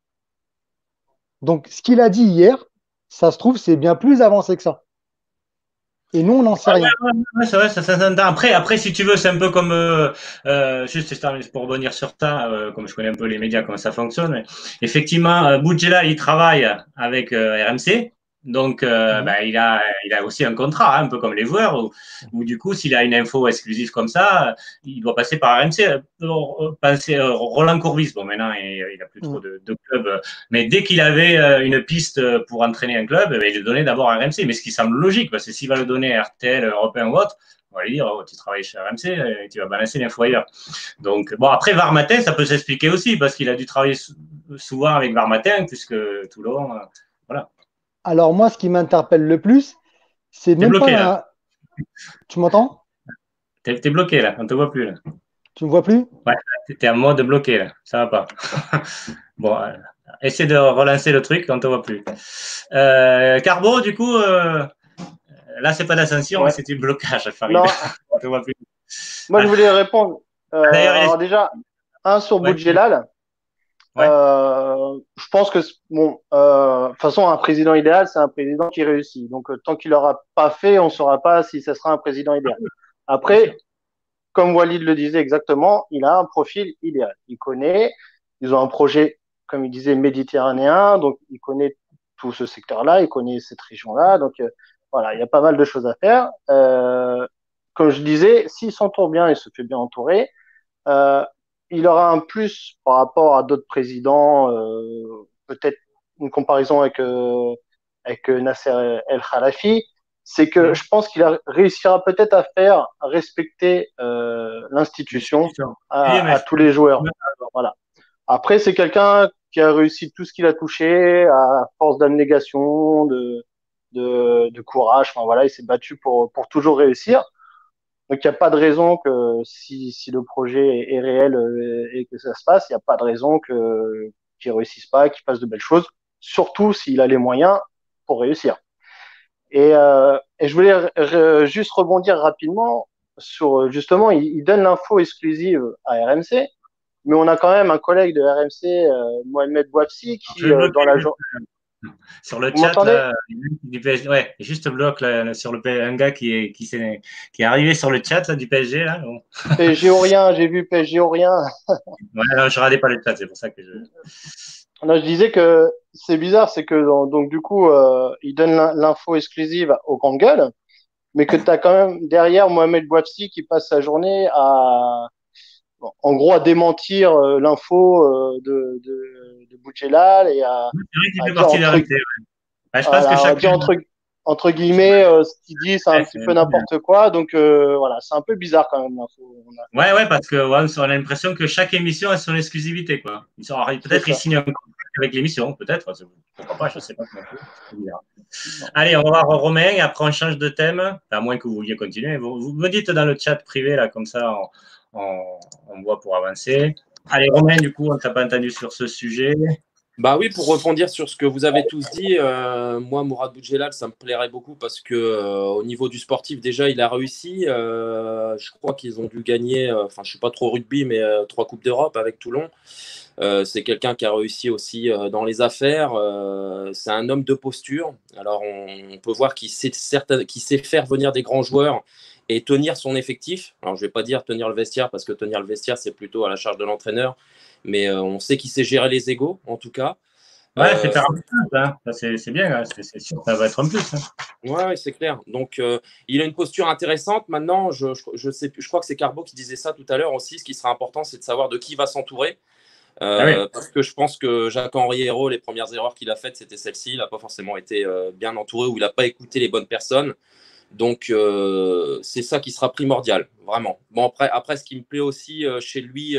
Donc, ce qu'il a dit hier, ça se trouve, c'est bien plus avancé que ça. Et nous, on n'en sait Ouais, rien. ouais, c'est vrai, ça s'entend. Après, si tu veux, c'est un peu comme, juste pour rebondir sur ça, comme je connais un peu les médias, comment ça fonctionne. Mais effectivement, Boudjela, il travaille avec RMC. Donc, Mhm. bah, il a aussi un contrat, hein, un peu comme les joueurs, où du coup, s'il a une info exclusive comme ça, il doit passer par RMC. Roland Courbis, bon, maintenant, il a plus trop Mhm. de clubs, mais dès qu'il avait une piste pour entraîner un club, il le donnait d'abord à RMC, mais ce qui semble logique, parce que s'il va le donner à RTL, Europe 1 ou autre, on va lui dire, oh, tu travailles chez RMC et tu vas balancer l'info ailleurs. Donc, bon, après, Varmatin, ça peut s'expliquer aussi, parce qu'il a dû travailler souvent avec Varmatin, puisque Toulon, voilà. Alors moi, ce qui m'interpelle le plus, c'est T'es même bloqué, là. pas... Tu m'entends? T'es bloqué, là. On te voit plus, là. Tu me vois plus? Ouais, t'es en mode bloqué, là. Ça va pas. Bon, essaie de relancer le truc, on te voit plus. Carbo, du coup, là, c'est pas d'ascension, mais Ouais. c'est du blocage, Farid. Non, On te voit plus. moi Ouais. je voulais répondre. Alors déjà, un sur Ouais. Boudjelal. Ouais. Je pense que bon, de toute façon, un président idéal, c'est un président qui réussit. Donc, tant qu'il l'aura pas fait, on ne saura pas si ce sera un président idéal. Bien Après, sûr. comme Walid le disait exactement, il a un profil idéal. Il connaît, ils ont un projet, comme il disait, méditerranéen, donc il connaît tout ce secteur-là, il connaît cette région-là. Donc, voilà, il y a pas mal de choses à faire. Comme je disais, s'il s'entoure bien, il se fait bien entourer. Euh, il aura un plus par rapport à d'autres présidents, peut-être une comparaison avec Nasser El Khalafi, c'est que Mmh. je pense qu'il réussira peut-être à faire respecter l'institution L'institution. Oui, mais à tous les joueurs. Voilà. Après, c'est quelqu'un qui a réussi tout ce qu'il a touché à force d'abnégation, de courage. Enfin voilà, il s'est battu pour toujours réussir. Donc, il n'y a pas de raison que si le projet est réel et que ça se passe, il n'y a pas de raison qu'il ne réussisse pas, qu'il fasse de belles choses, surtout s'il a les moyens pour réussir. Et je voulais juste rebondir rapidement sur, justement, il donne l'info exclusive à RMC, mais on a quand même un collègue de RMC, Mohamed Bouafsi, je qui, vais bloquer dans la journée. sur le Vous chat m'entendez? là, du PSG. Ouais, juste bloque là, sur le un gars qui est arrivé sur le chat là, du PSG là. Bon. PSG ou rien, j'ai vu PSG ou rien. Ouais, non, je regardais pas le chat, c'est pour ça que je. Là, je disais que c'est bizarre, c'est que donc du coup, il donne l'info exclusive aux grandes gueules, mais que tu as quand même derrière Mohamed Bouafsi qui passe sa journée à, bon, en gros, à démentir l'info de Boudjelal et C'est vrai qu'il à fait dire partie de la entre, RMC. Ouais. Ouais, je pense que voilà, à chacun. dire entre guillemets ce qu'il dit, c'est un Ouais, petit peu n'importe quoi. Donc voilà, c'est un peu bizarre quand même l'info. ouais, ouais, parce que ouais, on a l'impression que chaque émission a son exclusivité, quoi. C'est Peut-être ils ça. signent un contrat avec l'émission, peut-être. Pourquoi pas, je sais pas. On verra. Non. Allez, on va voir Romain et après on change de thème, à moins que vous vouliez continuer. Vous me dites dans le chat privé, là, comme ça, on voit pour avancer. Allez, Romain, du coup, on ne t'a pas entendu sur ce sujet. Bah oui, pour rebondir sur ce que vous avez tous dit, moi, Mourad Boudjelal, ça me plairait beaucoup parce que au niveau du sportif, déjà, il a réussi. Je crois qu'ils ont dû gagner, enfin, je suis pas trop rugby, mais 3 Coupes d'Europe avec Toulon. C'est quelqu'un qui a réussi aussi dans les affaires. C'est un homme de posture. Alors, on peut voir qu'il sait faire venir des grands joueurs et tenir son effectif. Alors, je vais pas dire tenir le vestiaire parce que tenir le vestiaire, c'est plutôt à la charge de l'entraîneur. Mais on sait qu'il sait gérer les égos, en tout cas. Ouais, c'est faire un plus, hein. C'est bien, hein. C'est sûr, ça va être un plus. Hein. Ouais, c'est clair. Donc, il a une posture intéressante. Maintenant, je crois que c'est Carbo qui disait ça tout à l'heure aussi. Ce qui sera important, c'est de savoir de qui va s'entourer. Ah oui. Parce que je pense que Jacques-Henri Hérault, les premières erreurs qu'il a faites, c'était celle-ci. Il n'a pas forcément été bien entouré ou il n'a pas écouté les bonnes personnes. Donc, c'est ça qui sera primordial, vraiment. Bon, après ce qui me plaît aussi chez lui,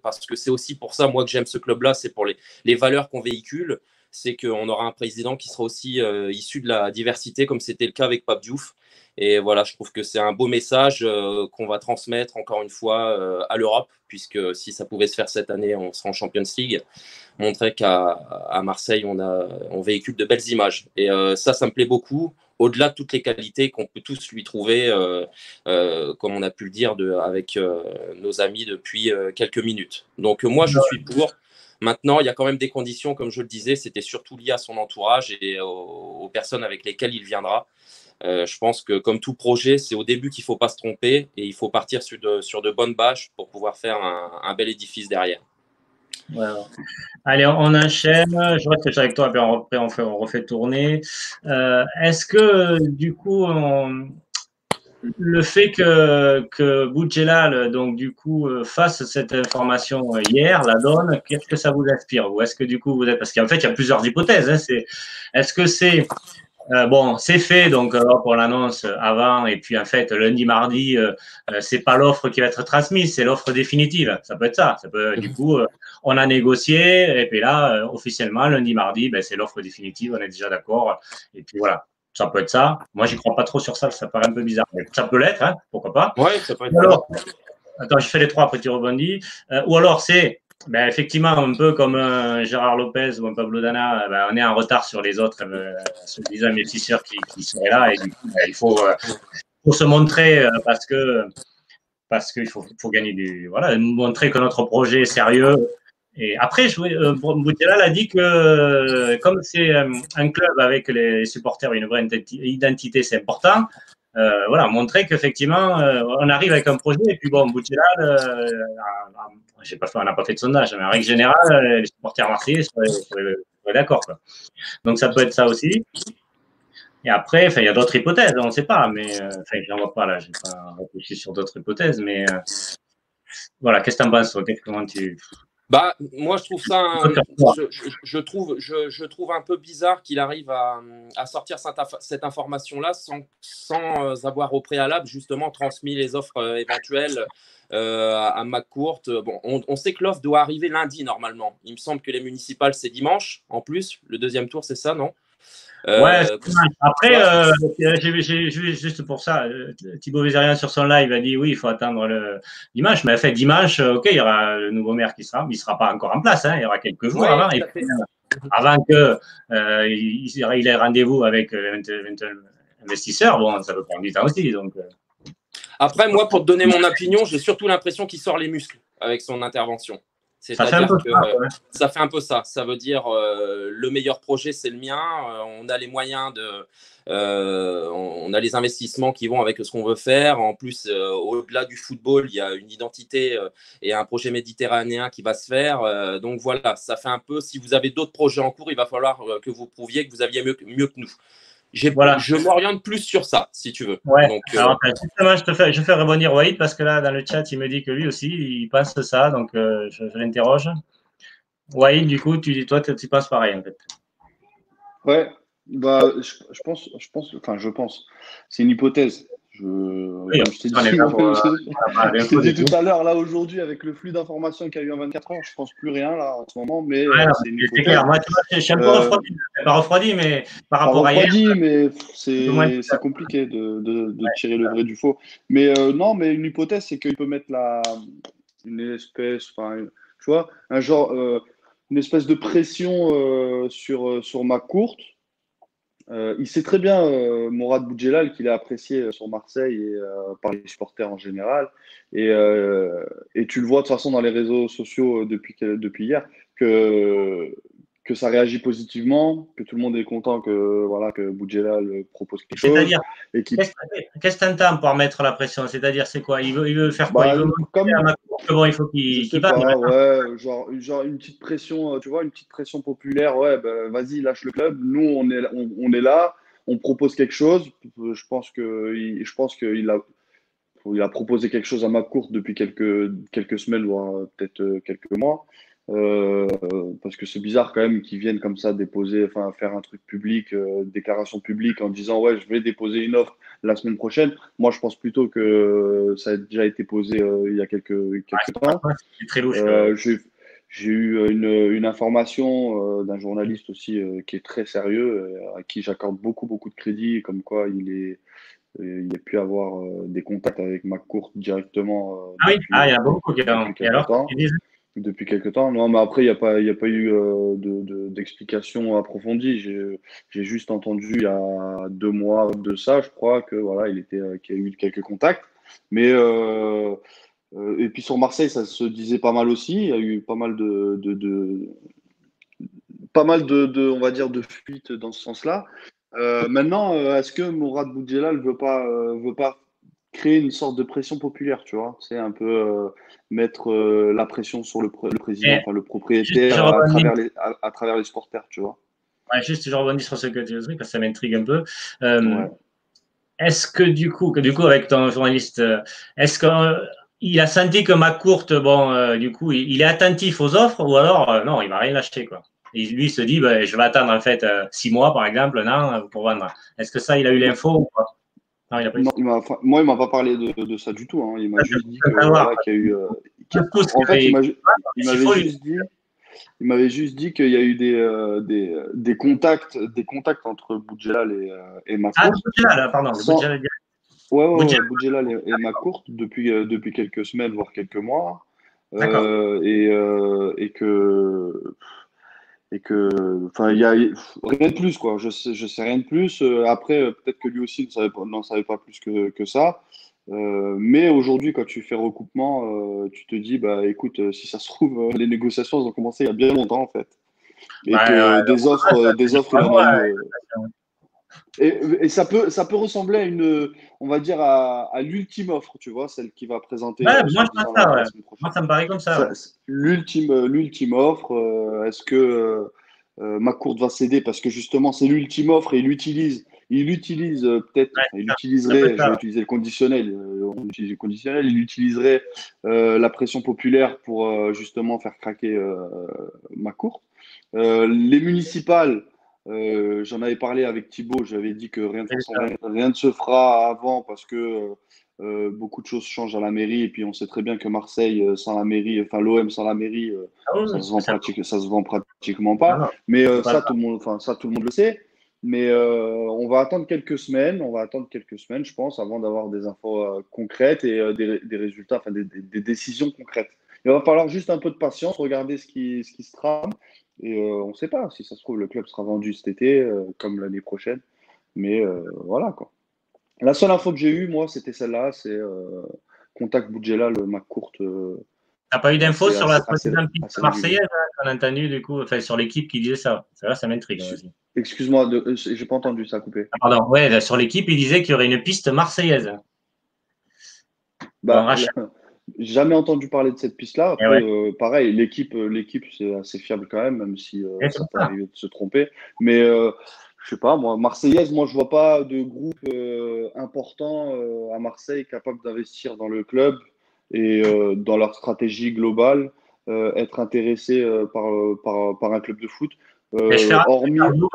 parce que c'est aussi pour ça, moi, que j'aime ce club-là, c'est pour les valeurs qu'on véhicule. C'est qu'on aura un président qui sera aussi issu de la diversité, comme c'était le cas avec Pape Diouf. Et voilà, je trouve que c'est un beau message qu'on va transmettre encore une fois à l'Europe, puisque si ça pouvait se faire cette année, on sera en Champions League. Montrer qu'à Marseille, on véhicule de belles images. Et ça me plaît beaucoup, au-delà de toutes les qualités qu'on peut tous lui trouver, comme on a pu le dire avec nos amis depuis quelques minutes. Donc moi, je suis pour. Maintenant, il y a quand même des conditions, comme je le disais, c'était surtout lié à son entourage et aux personnes avec lesquelles il viendra. Je pense que comme tout projet, c'est au début qu'il ne faut pas se tromper et il faut partir sur de bonnes bâches pour pouvoir faire un bel édifice derrière. Ouais. Allez, on enchaîne. Je reste avec toi, puis après on refait tourner. Est-ce que du coup, le fait que Boudjelal, donc du coup, fasse cette information hier, la donne, qu'est-ce que ça vous inspire? Ou est-ce que du coup vous êtes, parce qu'en fait il y a plusieurs hypothèses. Hein, est-ce que c'est bon, c'est fait, donc on l'annonce avant, et puis en fait, lundi, mardi, c'est pas l'offre qui va être transmise, c'est l'offre définitive. Ça peut être ça. Ça peut, du coup, on a négocié, et puis là, officiellement, lundi, mardi, ben, c'est l'offre définitive, on est déjà d'accord. Et puis voilà, ça peut être ça. Moi, j'y crois pas trop sur ça, ça paraît un peu bizarre. Mais ça peut l'être, hein, pourquoi pas. Ouais, ça peut être. Alors, attends, je fais les trois, après tu rebondis. Ou alors, c'est ben, effectivement, un peu comme Gérard Lopez ou un Pablo Dana, ben, on est en retard sur les autres, soi-disant investisseurs qui seraient là. Et du coup, ben, il faut se montrer parce que parce qu'il faut gagner voilà, montrer que notre projet est sérieux. Et après, Boutella a dit que comme c'est un club avec les supporters, une vraie identité, c'est important. Voilà, montrer qu'effectivement, on arrive avec un projet. Et puis bon, Boutella, on n'a pas fait de sondage, mais en règle générale, les supporters marseillais seraient d'accord, quoi. Donc ça peut être ça aussi. Et après, il y a d'autres hypothèses, on ne sait pas, mais je n'en vois pas là, je n'ai pas réfléchi sur d'autres hypothèses, mais voilà, qu'est-ce que tu en penses, comment tu… Bah, moi, je trouve ça, je trouve un peu bizarre qu'il arrive à sortir cette information-là sans avoir au préalable justement transmis les offres éventuelles à McCourt. Bon, on sait que l'offre doit arriver lundi normalement. Il me semble que les municipales, c'est dimanche en plus. Le deuxième tour, c'est ça, non? Ouais, après, j'ai juste pour ça, Thibaut Vézérien sur son live a dit oui, il faut attendre le dimanche. Mais en fait, dimanche, ok, il y aura le nouveau maire qui sera, mais il ne sera pas encore en place. Hein, il y aura quelques jours avant. Et puis, avant qu'il ait rendez-vous avec l'investisseur, bon, ça peut prendre du temps aussi. Donc, Après, moi, pour te donner mon opinion, j'ai surtout l'impression qu'il sort les muscles avec son intervention. C'est-à-dire que ça fait un peu ça. Ça veut dire le meilleur projet, c'est le mien. On a les moyens on a les investissements qui vont avec ce qu'on veut faire. En plus, au-delà du football, il y a une identité et un projet méditerranéen qui va se faire. Donc voilà, ça fait un peu. Si vous avez d'autres projets en cours, il va falloir que vous prouviez que vous aviez mieux que nous. Voilà. Je m'oriente plus sur ça, si tu veux. Ouais. Donc, alors, justement, je fais rebondir Wahid parce que là, dans le chat, il me dit que lui aussi, il pense ça. Donc, je l'interroge. Wahid, du coup, toi, tu penses pareil, en fait. Ouais, bah, je pense. C'est une hypothèse. Je t'ai dit tout à l'heure, là, aujourd'hui, avec le flux d'informations qu'il y a eu en 24 heures, je pense plus rien, là, en ce moment, mais c'est une hypothèse. Clair. Moi, tu vois, je suis un peu refroidi. Pas refroidi, mais par rapport à hier… mais c'est compliqué de tirer le vrai du faux. Mais non, mais une hypothèse, c'est qu'il peut mettre une espèce, tu vois, une espèce de pression sur McCourt. Il sait très bien, Mourad Boudjelal, qu'il est apprécié sur Marseille et par les supporters en général. Et tu le vois de toute façon dans les réseaux sociaux depuis hier, que ça réagit positivement, que tout le monde est content que Boudjelal propose quelque chose. C'est-à-dire, qu'est-ce que tu entends par mettre la pression? C'est-à-dire, c'est quoi? Il veut faire quoi? Il veut bon, il faut qu'il parle. Ouais, genre une petite pression, tu vois, une petite pression populaire. Ouais, ben, vas-y, lâche le club. Nous, on est là, on propose quelque chose. Je pense qu'il a proposé quelque chose à McCourt depuis quelques semaines, voire peut-être quelques mois. Parce que c'est bizarre quand même qu'ils viennent comme ça faire un truc public, déclaration publique en disant ouais, je vais déposer une offre la semaine prochaine. Moi, je pense plutôt que ça a déjà été posé il y a quelques temps. C'est très louche. J'ai eu une information d'un journaliste aussi qui est très sérieux, à qui j'accorde beaucoup de crédit, comme quoi il a pu avoir des contacts avec McCourt directement. Il y en a beaucoup qui ont. Depuis quelques temps. Non, mais après, il n'y a pas eu d'explication approfondie. J'ai juste entendu il y a 2 mois de ça, je crois, qu'il y a eu quelques contacts. Mais et puis sur Marseille, ça se disait pas mal aussi. Il y a eu pas mal on va dire, de fuites dans ce sens-là. Maintenant, est-ce que Mourad Boudjelal veut pas créer une sorte de pression populaire, tu vois? C'est un peu mettre la pression sur le président, enfin le propriétaire à travers les supporters, tu vois? Ouais, juste, je rebondis sur ce que tu dis, parce que ça m'intrigue un peu. Est-ce que du coup, avec ton journaliste, est-ce qu'il a senti que McCourt, du coup, il est attentif aux offres, ou alors, non, il va rien lâcher, quoi? Et lui, il se dit, je vais attendre en fait 6 mois, par exemple, un an, pour vendre. Est-ce que ça, il a eu l'info ou pas? Non, moi, il m'a pas parlé de ça du tout. Hein. Il m'a juste dit qu'il y a eu. En fait, il m'avait juste dit qu'il y a eu des contacts entre Boudjelal et McCourt. Ah, Boudjelal, pardon. Boudjelal et McCourt depuis quelques semaines, voire quelques mois. Il y a rien de plus, quoi. Je sais rien de plus. Après, peut-être que lui aussi n'en savait pas plus que ça. Mais aujourd'hui, quand tu fais recoupement, tu te dis, bah écoute, si ça se trouve, les négociations elles ont commencé il y a bien longtemps en fait. Et Bah, que ça des fait offres, il 3 en a mois. eu. Et ça peut ressembler à on va dire, à l'ultime offre, tu vois, celle qui va présenter, Ouais, moi je pense soi-disant, ça, la ouais. semaine Moi prochaine. ça me paraît comme ça, ouais. L'ultime offre, est-ce que McCourt va céder parce que justement c'est l'ultime offre et il utilise peut-être, Ouais, enfin, il c'est un peu utiliserait, je ça, vais ouais. utiliser le conditionnel, on utilise le conditionnel, il utiliserait la pression populaire pour justement faire craquer McCourt. Les municipales, j'en avais parlé avec Thibaut, j'avais dit que rien, de toute C'est façon, ça. rien ne se fera avant parce que beaucoup de choses changent à la mairie et puis on sait très bien que Marseille sans la mairie, enfin l'OM sans la mairie, Ah oui, oui, ça se vend pratiquement non, pas. non, Mais c'est pas ça, ça. tout le monde le sait. Mais on va attendre quelques semaines, je pense, avant d'avoir des infos concrètes et des résultats, enfin des décisions concrètes. Il va falloir juste un peu de patience, regarder ce qui se trame. Et on ne sait pas si ça se trouve, le club sera vendu cet été, comme l'année prochaine. Mais voilà quoi. La seule info que j'ai eue, moi, c'était celle-là, c'est contact Boudjela, le McCourt, T'as pas eu d'infos sur la assez, soi-disant piste assez marseillaise, régulier. hein, qu'on a entendu du coup, enfin sur l'équipe qui disait ça. Ça va, ça m'intrigue moi aussi. Excuse-moi, j'ai pas entendu, ça a coupé. Ah, pardon, ouais, là, sur l'équipe, il disait qu'il y aurait une piste marseillaise pour un Bah, rachat. jamais entendu parler de cette piste-là. Et Après, ouais, pareil, l'équipe, c'est assez fiable quand même si et c'est ça pour peut ça. arriver de se tromper. Mais je sais pas, moi, Marseillaise, moi, je vois pas de groupe important à Marseille capable d'investir dans le club et dans leur stratégie globale, être intéressé par un club de foot. Mais je fais rappeler Carlo,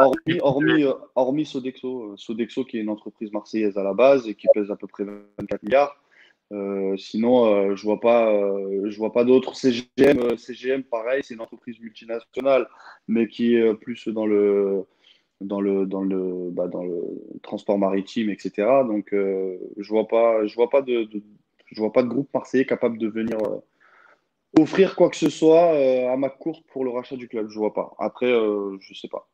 Hormis Sodexo, Sodexo qui est une entreprise marseillaise à la base et qui pèse à peu près 24 milliards. Sinon, je vois pas d'autres. CGM, pareil, c'est une entreprise multinationale, mais qui est plus dans le transport maritime, etc. Donc, je vois pas de groupe marseillais capable de venir offrir quoi que ce soit à McCourt pour le rachat du club. Je vois pas. Après, je sais pas.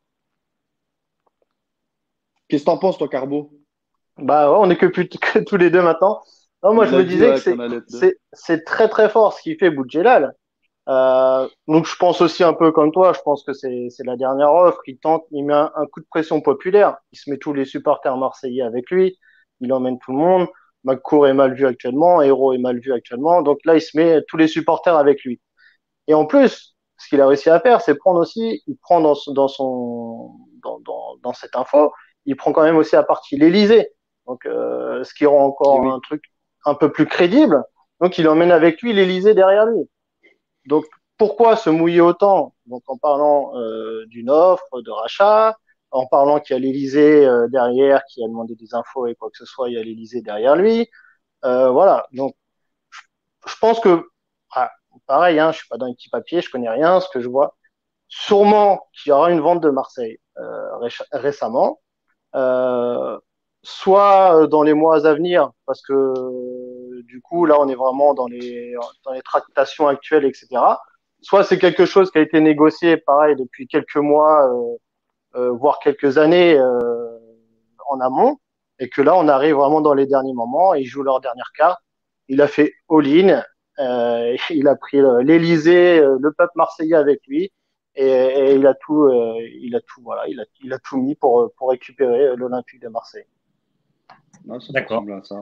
Qu'est-ce que t'en penses, toi, Carbo? Bah ouais, on est que, plus, que tous les deux maintenant. Non, moi Il je me a dit disais que ouais, qu'on allait être deux. c'est très très fort ce qu'il fait Boudjelal. Donc je pense aussi un peu comme toi, je pense que c'est la dernière offre. Il tente, il met un coup de pression populaire. Il se met tous les supporters marseillais avec lui. Il emmène tout le monde. McCourt est mal vu actuellement, Hérault est mal vu actuellement. Donc là, il se met tous les supporters avec lui. Et en plus, ce qu'il a réussi à faire, c'est prendre aussi, il prend dans cette info, il prend quand même aussi à partie l'Élysée. Donc, ce qui rend Eh encore un oui. truc un peu plus crédible. Donc, il emmène avec lui l'Élysée derrière lui. Donc, pourquoi se mouiller autant? Donc, en parlant d'une offre, de rachat, en parlant qu'il y a l'Élysée derrière, qui a demandé des infos et quoi que ce soit, il y a l'Élysée derrière lui. Voilà. Donc, je pense que, ah, pareil, hein, je suis pas dans les petits papiers, je connais rien. Ce que je vois, sûrement qu'il y aura une vente de Marseille récemment, euh, soit dans les mois à venir, parce que du coup, là, on est vraiment dans les tractations actuelles, etc. Soit c'est quelque chose qui a été négocié, pareil, depuis quelques mois, voire quelques années en amont, et que là, on arrive vraiment dans les derniers moments, et ils jouent leur dernière carte. Il a fait all-in, il a pris l'Elysée, le peuple marseillais avec lui, et voilà, il a tout mis pour récupérer l'Olympique de Marseille. Non, ça peut D'accord. ressembler à ça.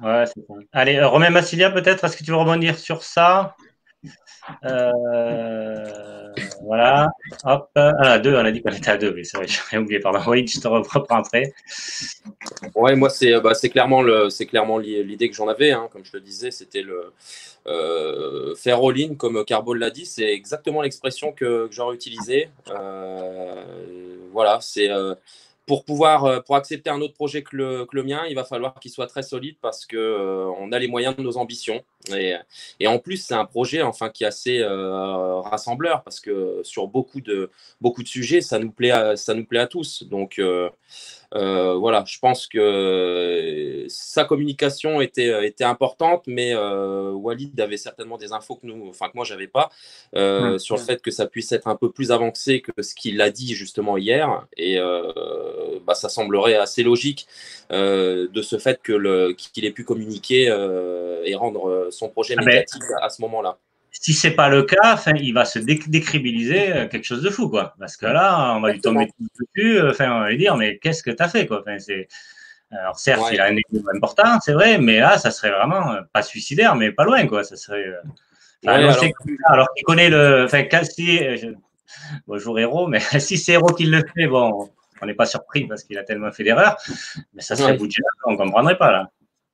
Ouais, c'est ça. Allez, Romain Massilia, peut-être, est-ce que tu veux rebondir sur ça? Voilà. Hop. Ah, à deux, on a dit qu'on était à deux. Oui, c'est vrai, j'avais oublié, pardon. Oui, je te reprends après. Ouais, moi c'est clairement l'idée que j'en avais, hein, comme je te disais, c'était le faire all-in, comme Carbo l'a dit, c'est exactement l'expression que j'aurais utilisée. Voilà, c'est pour accepter un autre projet que le mien, il va falloir qu'il soit très solide parce que on a les moyens de nos ambitions. Et en plus, c'est un projet enfin qui est assez rassembleur parce que sur beaucoup de sujets, ça nous plaît à tous. Donc Voilà, je pense que sa communication était importante, mais Walid avait certainement des infos que moi, j'avais pas, sur le fait que ça puisse être un peu plus avancé que ce qu'il a dit justement hier. Et ça semblerait assez logique de ce fait qu'il ait pu communiquer et rendre son projet médiatique à ce moment-là. Si c'est pas le cas, il va se décrédibiliser quelque chose de fou, quoi. Parce que là, on va lui tomber dessus, on va lui dire, mais qu'est-ce que tu as fait, quoi. Alors certes, il a un ego important, c'est vrai, mais là, ça serait vraiment pas suicidaire, mais pas loin, quoi. Ça serait. Alors qu'il connaît bonjour Héros, mais si c'est Héros qui le fait, bon, on n'est pas surpris parce qu'il a tellement fait d'erreurs, mais ça serait Boudjelal, on ne comprendrait pas, là.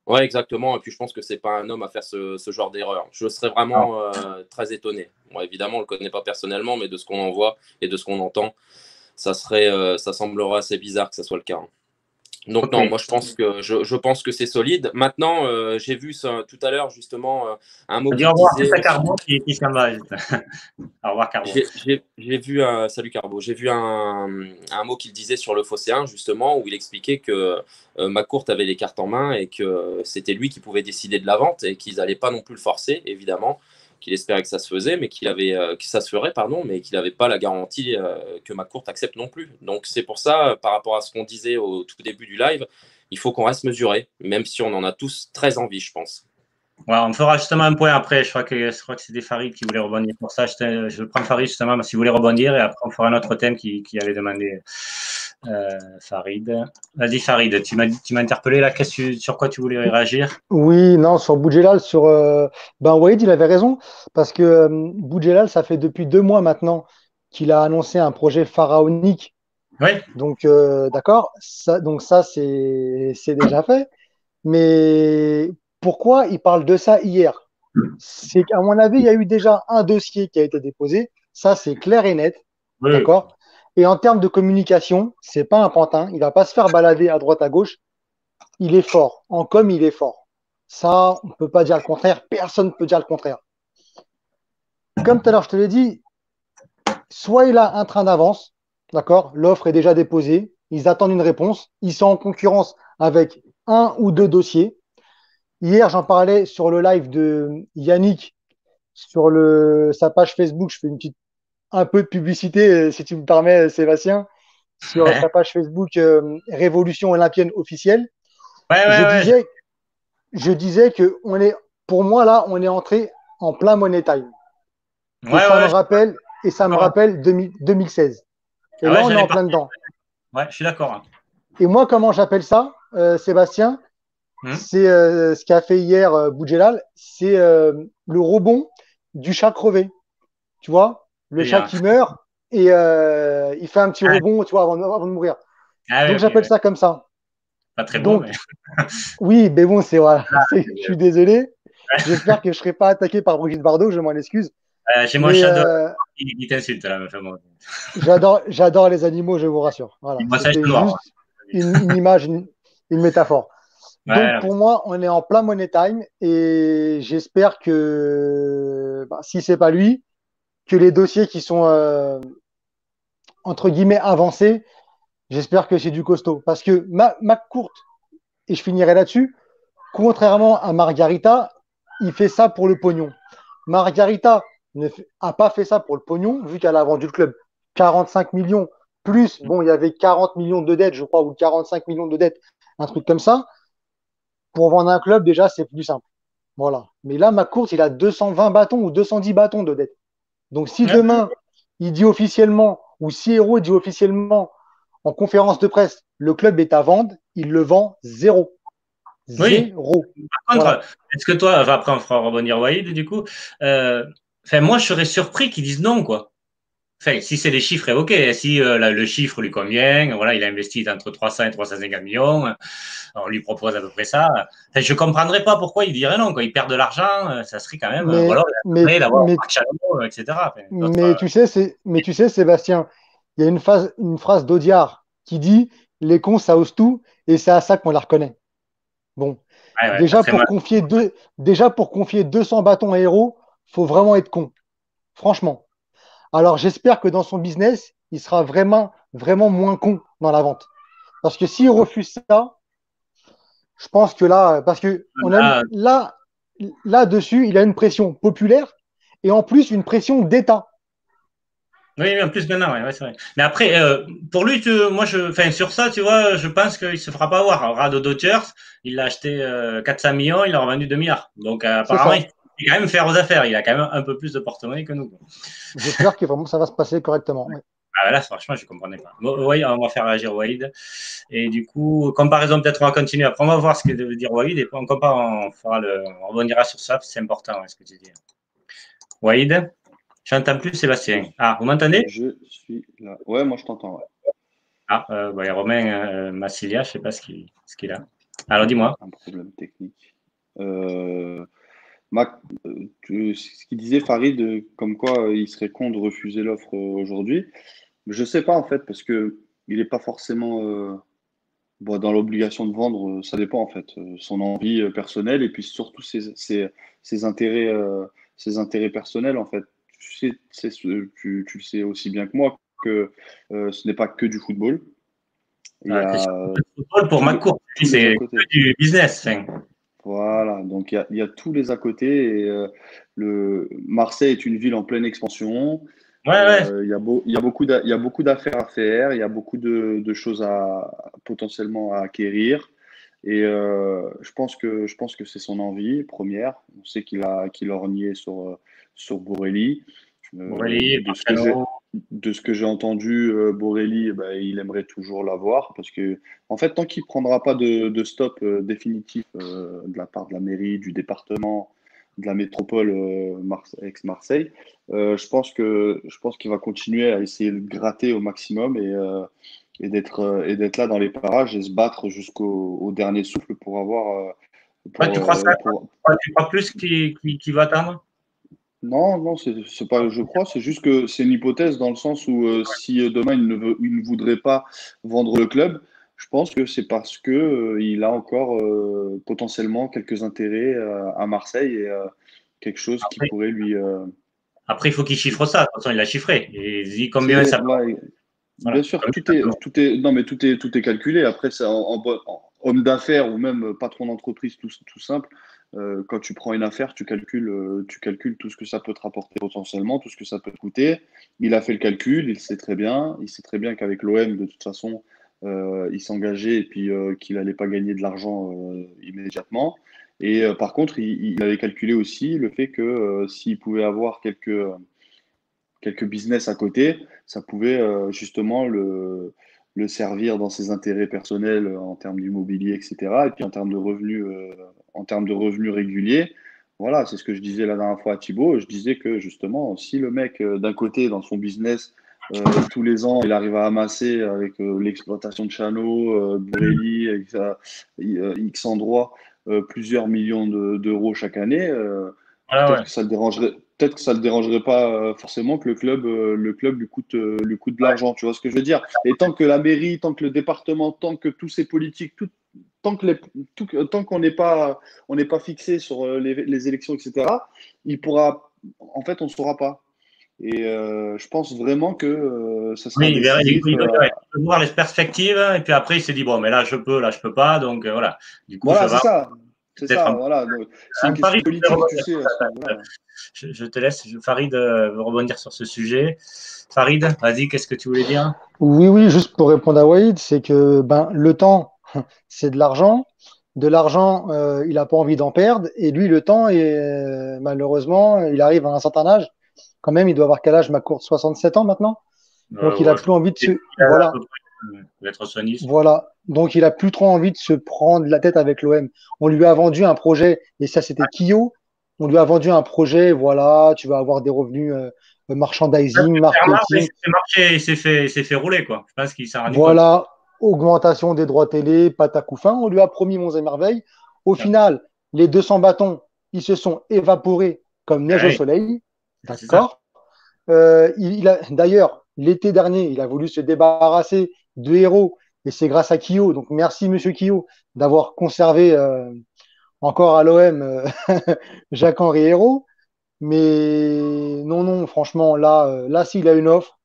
Oui, exactement. Et puis, je pense que ce n'est pas un homme à faire ce genre d'erreur. Je serais vraiment très étonné. Bon, évidemment, on ne le connaît pas personnellement, mais de ce qu'on en voit et de ce qu'on entend, ça semblerait assez bizarre que ce soit le cas. Donc, non, moi, je pense que c'est solide. Maintenant, j'ai vu tout à l'heure, justement, un mot qui disait… Carbo qui s'en va. Au revoir, Carbo. J'ai vu salut, Carbo. J'ai vu un mot qu'il disait sur le Phocéen, justement, où il expliquait que McCourt avait les cartes en main et que c'était lui qui pouvait décider de la vente et qu'ils n'allaient pas non plus le forcer, évidemment, qu'il espérait que ça se faisait, mais que ça se ferait, mais qu'il n'avait pas la garantie que McCourt accepte non plus. Donc c'est pour ça, par rapport à ce qu'on disait au tout début du live, il faut qu'on reste mesuré, même si on en a tous très envie, je pense. Ouais, on fera justement un point après. Je crois que c'était Farid qui voulait rebondir pour ça. Je prends Farid justement s'il voulait rebondir et après on fera un autre thème qui avait demandé Farid. Vas-y Farid, tu m'as interpellé là. Sur quoi tu voulais réagir? Oui, non, sur Boudjelal, Walid, il avait raison parce que Boudjelal, ça fait depuis 2 mois maintenant qu'il a annoncé un projet pharaonique. Oui. Donc, d'accord, ça c'est déjà fait. Mais pourquoi il parle de ça hier? C'est qu'à mon avis, il y a eu déjà un dossier qui a été déposé. Ça, c'est clair et net. Oui. D'accord? Et en termes de communication, c'est pas un pantin. Il va pas se faire balader à droite, à gauche. Il est fort. En com, il est fort. Ça, on peut pas dire le contraire. Personne ne peut dire le contraire. Comme tout à l'heure, je te l'ai dit, soit il a un train d'avance, d'accord? L'offre est déjà déposée. Ils attendent une réponse. Ils sont en concurrence avec 1 ou 2 dossiers. Hier, j'en parlais sur le live de Yannick sur sa page Facebook. Je fais un peu de publicité, si tu me permets, Sébastien, sur sa page Facebook Révolution Olympienne officielle. Je disais que pour moi, là, on est entré en plein money time. Ça me rappelle 2016. Et là, on est en plein dedans. Ouais, je suis d'accord. Et moi, comment j'appelle ça, Sébastien? C'est ce qu'a fait hier Boudjelal, c'est le rebond du chat crevé. Tu vois, le chat qui meurt et il fait un petit rebond, tu vois, avant de mourir. Donc j'appelle ça comme ça. Pas très bon. Oui, mais bon, voilà. Je suis désolé. J'espère que je ne serai pas attaqué par Brigitte Bardot, je m'en excuse. J'ai mon chat qui t'insulte là. J'adore les animaux, je vous rassure. Voilà. C'était juste une image, une métaphore. Donc, pour moi, on est en plein money time et j'espère que si ce n'est pas lui, que les dossiers qui sont entre guillemets avancés, j'espère que c'est du costaud. Parce que McCourt, et je finirai là-dessus, contrairement à Margarita, il fait ça pour le pognon. Margarita n'a pas fait ça pour le pognon, vu qu'elle a vendu le club 45 millions, plus, bon, il y avait 40 millions de dettes, je crois, ou 45 millions de dettes, un truc comme ça. Pour vendre un club, déjà, c'est plus simple. Voilà. Mais là, McCourt, il a 220 bâtons ou 210 bâtons de dettes. Donc, si demain, il dit officiellement, ou si Héros dit officiellement en conférence de presse, le club est à vendre, il le vend 0. Oui. Par contre, est-ce que toi, après on fera rebondir Walid du coup, moi je serais surpris qu'ils disent non, quoi. Enfin, si c'est des chiffres évoqués, si le chiffre lui convient, voilà, il a investi entre 300 et 350 millions, on lui propose à peu près ça. Enfin, je ne comprendrais pas pourquoi il dirait non, quoi. Il perd de l'argent, ça serait quand même. Etc. Mais tu sais, Sébastien, il y a une phrase d'Audiard qui dit les cons, ça ose tout, et c'est à ça qu'on la reconnaît. Bon. Déjà, pour confier 200 bâtons à Héros, il faut vraiment être con. Franchement. Alors, j'espère que dans son business, il sera vraiment, vraiment moins con dans la vente. Parce que s'il refuse ça, je pense que là, parce que Ah, là-dessus, il a une pression populaire et en plus une pression d'État. oui, en plus maintenant, ouais, c'est vrai. Mais après, pour lui, enfin, sur ça, tu vois, je pense qu'il se fera pas avoir. Rado Dodgers, il l'a acheté 400 millions, il l'a revendu 2 milliards. Donc, C'est apparemment, il ça. sait quand même faire aux affaires. Il a quand même un peu plus de porte-monnaie que nous. J'espère que vraiment ça va se passer correctement. Ouais. Ah, là, franchement, je ne comprenais pas. Bon, oui, on va faire réagir Walid. Et du coup, comparaison, peut-être on va continuer. Après, on va voir ce que veut dire Walid. Et puis, on compare, on rebondira sur ça, c'est important, ce que tu dis. Walid, je n'entends plus Sébastien. Ah, vous m'entendez? Je suis là. Ouais, moi je t'entends. Ouais. Ah, il y a Romain Massilia, je ne sais pas ce qu'il a. Alors, dis-moi. Un problème technique. Euh, ce qu'il disait Farid, comme quoi il serait con de refuser l'offre aujourd'hui. Je ne sais pas en fait, parce que il n'est pas forcément bon, dans l'obligation de vendre. Ça dépend en fait. Son envie personnelle et puis surtout ses intérêts, ses intérêts personnels en fait. Tu le sais aussi bien que moi que ce n'est pas que du football. Il y Ah, c'est sûr. a Le football, pour tous ma les, cour, tous les à c'est côté. que du business. Enfin. Voilà, donc il y a tous les à côté. Et, Marseille est une ville en pleine expansion. Ouais, ouais. Il y a beaucoup d'affaires à faire, il y a beaucoup de choses potentiellement à acquérir. Et je pense que c'est son envie première. On sait qu'il a renié sur Borelli. Borelli, De ce que Marcano. j'ai entendu, Borelli, eh ben, il aimerait toujours l'avoir parce que, en fait, tant qu'il prendra pas de stop définitif de la part de la mairie, du département, de la métropole ex-Marseille, je pense qu'il va continuer à essayer de gratter au maximum et d'être là dans les parages et se battre au dernier souffle pour avoir Ouais, tu crois ça? pour Tu crois plus qu'il va attendre? non, non, c'est pas, je crois, c'est juste que c'est une hypothèse dans le sens où si demain il ne voudrait pas vendre le club, je pense que c'est parce que il a encore potentiellement quelques intérêts à Marseille et quelque chose qui Après, pourrait lui. après, il faut qu'il chiffre ça. De toute façon, il l'a chiffré. Et il dit combien C'est ça peut. ouais, Voilà. bien sûr, non mais tout est calculé. Après, c'est en homme d'affaires ou même patron d'entreprise, tout simple. Quand tu prends une affaire, tu calcules tout ce que ça peut te rapporter potentiellement, tout ce que ça peut te coûter. Il a fait le calcul, il sait très bien qu'avec l'OM, de toute façon, il s'engageait et puis qu'il n'allait pas gagner de l'argent immédiatement. Et par contre, il avait calculé aussi le fait que s'il pouvait avoir quelques business à côté, ça pouvait justement le servir dans ses intérêts personnels en termes d'immobilier, etc. Et puis en termes de revenus réguliers, voilà, c'est ce que je disais la dernière fois à Thibaut. Je disais que justement, si le mec, d'un côté, dans son business, tous les ans, il arrive à amasser avec l'exploitation de Chano, Borelli, avec X endroits, plusieurs millions d'euros chaque année, Voilà, ouais. peut-être que ça le dérangerait pas forcément que le club lui coûte de l'argent. Tu vois ce que je veux dire? Et tant que la mairie, tant que le département, tant que tous ces politiques, tant que tant on n'est pas fixé sur les élections, etc., il pourra, en fait, on ne saura pas. Et je pense vraiment que ça sera Oui, décisif. il veut voir les perspectives. Et puis après, il s'est dit, bon, mais là, je peux pas. Donc, voilà. Du coup, je Voilà, vais c'est peut-être ça. Voilà. Donc, c'est une un question pari. politique, tu sais, à ce niveau-là. Je te laisse. Farid veut rebondir sur ce sujet. Farid, vas-y, qu'est-ce que tu voulais dire? Oui, oui, juste pour répondre à Wade, c'est que ben, le temps, c'est de l'argent. De l'argent, il n'a pas envie d'en perdre. Et lui, le temps, malheureusement, il arrive à un certain âge. Quand même, il doit avoir quel âge, ma courte 67 ans maintenant. Donc, il a Ouais, plus envie de je se. à Voilà, peu près d'être soigniste. voilà. Donc, il a plus trop envie de se prendre la tête avec l'OM. On lui a vendu un projet, et ça, c'était Kyo. On lui a vendu un projet, voilà, tu vas avoir des revenus merchandising, Clairement, marketing. il s'est fait rouler, quoi. Je pense qu'il s'est rendu compte. Voilà, augmentation des droits télé, patacoufin. On lui a promis monts et merveilles. Au Ouais. final, les 200 bâtons, ils se sont évaporés comme neige au Ouais, soleil. c'est ça. D'accord. D'ailleurs, l'été dernier, il a voulu se débarrasser de héros. Et c'est grâce à Kyo. Donc, merci, monsieur Kyo, d'avoir conservé encore à l'OM Jacques-Henri Hérault. Mais non, non, franchement, là, s'il a une offre,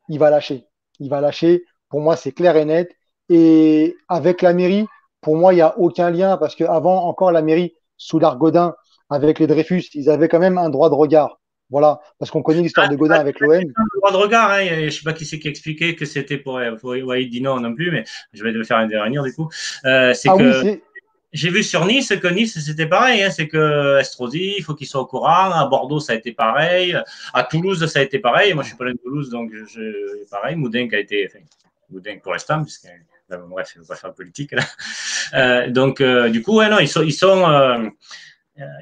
il va lâcher. Il va lâcher. Pour moi, c'est clair et net. Et avec la mairie, pour moi, il n'y a aucun lien parce qu'avant, encore la mairie, sous l'art Godin, avec les Dreyfus, ils avaient quand même un droit de regard. Voilà, parce qu'on connaît l'histoire de Godin avec l'OM. Le droit de regard, hein, je sais pas qui c'est qui expliquait que c'était pour Wahid dit non plus, mais je vais le faire intervenir du coup. C'est Ah oui, que c'est j'ai vu sur Nice que Nice c'était pareil, hein, c'est que Estrosi, il faut qu'il soit au courant. À Bordeaux ça a été pareil, à Toulouse ça a été pareil. Moi je suis pas loin de Toulouse donc pareil. Moudin qui a été, enfin, Moudin pour l'instant puisque bref, je vais pas faire politique là. Du coup ouais non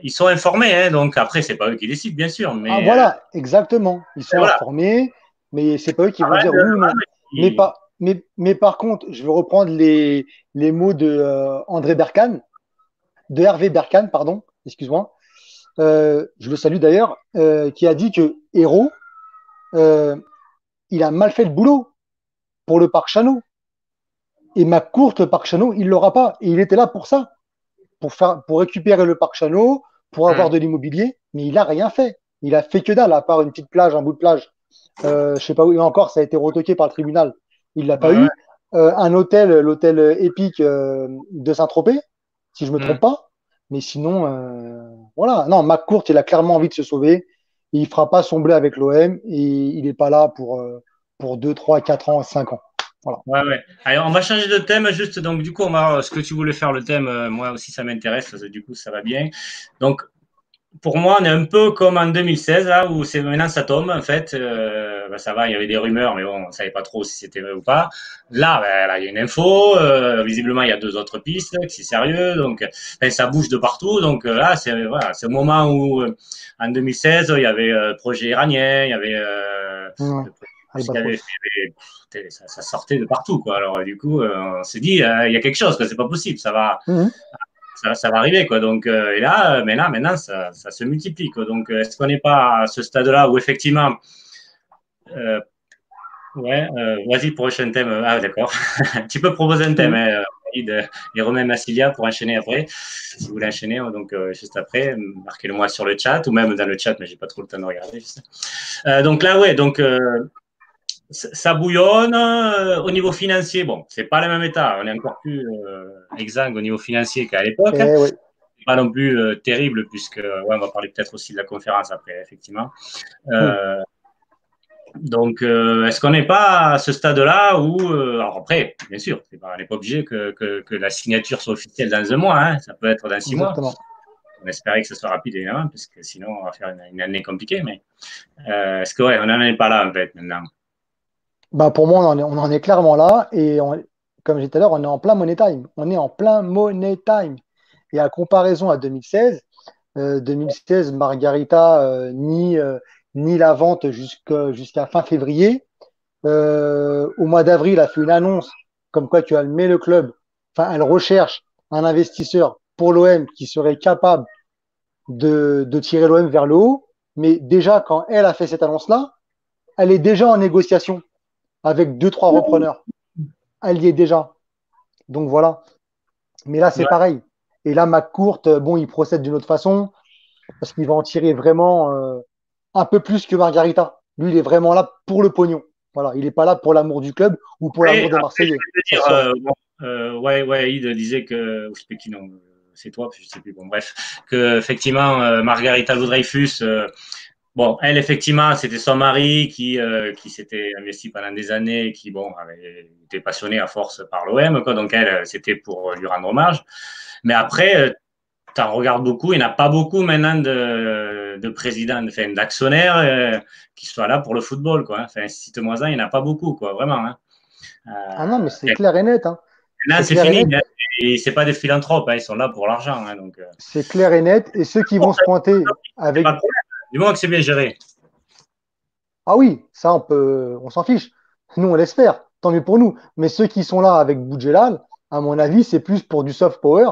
ils sont informés, hein, donc après, c'est pas eux qui décident, bien sûr, ah mais voilà, exactement. Ils sont voilà. informés, mais c'est pas eux qui vont Arrête dire oui ou non. Mais, de- mais par contre, je vais reprendre les mots de André Berkane, de Hervé Berkane, pardon, excuse-moi. Je le salue d'ailleurs, qui a dit que Hérault, euh, il a mal fait le boulot pour le parc Chano. Et McCourt, le parc Chano, il l'aura pas. Et il était là pour ça, pour récupérer le parc Chano, pour avoir Hum, de l'immobilier, mais il a rien fait. Il a fait que dalle, à part une petite plage, un bout de plage. Je sais pas où, et encore, ça a été retoqué par le tribunal. Il l'a pas ouais, ouais, eu. Un hôtel, l'hôtel épique de Saint-Tropez, si je me hum. trompe pas. Mais sinon, voilà. Non, McCourt, il a clairement envie de se sauver. Il fera pas son blé avec l'OM et il est pas là pour 2, 3, 4 ans, 5 ans. Voilà. Ouais, ouais. Allez, on va changer de thème, juste, donc, du coup, on va, ce que tu voulais faire, le thème, moi aussi, ça m'intéresse, parce que, du coup, ça va bien. Donc, pour moi, on est un peu comme en 2016, là, où c'est maintenant ça tombe, en fait. Ça va, il y avait des rumeurs, mais bon, on savait pas trop si c'était vrai ou pas. Là, là, il y a une info. Visiblement, il y a deux autres pistes, que c'est sérieux. Donc, enfin, ça bouge de partout. Donc là, c'est voilà, c'est au moment où, en 2016, il y avait le projet iranien, il y avait Ouais. le projet qui avait Albatros. fait, ça sortait de partout, quoi. Alors, du coup, on s'est dit, il y a quelque chose, que c'est pas possible, Mhm. ça va arriver, quoi. Donc, et là, maintenant, ça se multiplie, quoi. Donc, est-ce qu'on n'est pas à ce stade-là où effectivement, euh, ouais, vas-y, prochain thème. Ah, d'accord. Tu peux proposer un thème, Mhm. hein, et Romain Massilia pour enchaîner après. Si vous voulez enchaîner, donc juste après, marquez-le moi sur le chat ou même dans le chat, mais j'ai pas trop le temps de regarder. Donc là, ouais, donc ça bouillonne. Au niveau financier, bon, c'est pas le même état. On est encore plus exsangue au niveau financier qu'à l'époque. Et oui. Pas non plus terrible, puisque ouais, on va parler peut-être aussi de la conférence après, effectivement. Mhm. Euh, est-ce qu'on n'est pas à ce stade-là où, alors après, bien sûr, on n'est pas obligé que la signature soit officielle dans un mois, hein, ça peut être dans 6 mois. Exactement. On espérait que ce soit rapide, évidemment, parce que sinon, on va faire une année compliquée. Mais est-ce que, ouais, on n'en est pas là, en fait, maintenant? Bah pour moi, on en est clairement là. Et comme j'ai dit tout à l'heure, on est en plein money time. On est en plein money time. Et à comparaison à 2016, 2016, Margarita ni la vente jusqu'à fin février. Au mois d'avril, elle a fait une annonce comme quoi tu as met le club, enfin, elle recherche un investisseur pour l'OM qui serait capable de tirer l'OM vers le haut. Mais déjà, quand elle a fait cette annonce-là, elle est déjà en négociation avec deux, trois repreneurs. Elle y est déjà. Donc voilà. Mais là, c'est Ouais, pareil. Et là, McCourt, bon, il procède d'une autre façon parce qu'il va en tirer vraiment un peu plus que Margarita. Lui, il est vraiment là pour le pognon. Voilà, il n'est pas là pour l'amour du club ou pour l'amour des après, je Marseillais. vais te Ça dire, c'est sûr. bon, ouais, ouais, il disait que, je sais plus qui, non, c'est toi, je sais plus, bon, bref, que effectivement, Margarita Dreyfus, bon, elle, effectivement, c'était son mari qui s'était investi pendant des années, qui, bon, avait été passionné à force par l'OM, quoi. Donc, elle, c'était pour lui rendre hommage. Mais après, tu en regardes beaucoup, il n'y en a pas beaucoup maintenant de présidents, enfin, d'actionnaires qui soient là pour le football, quoi. Enfin, cite-moi ça, il n'y en a pas beaucoup, quoi, vraiment, hein. Ah non, mais c'est Euh, clair et net, hein. Maintenant, C'est c'est clair et fini, net. hein. Et c'est pas des philanthropes, hein, ils sont là pour l'argent, hein, donc, C'est clair et net. Et ceux qui vont se pointer c'est pas avec. de problème. Du moment que c'est bien géré. Ah oui, ça, on s'en fiche. Nous, on laisse faire. Tant mieux pour nous. Mais ceux qui sont là avec Boudjelal, à mon avis, c'est plus pour du soft power,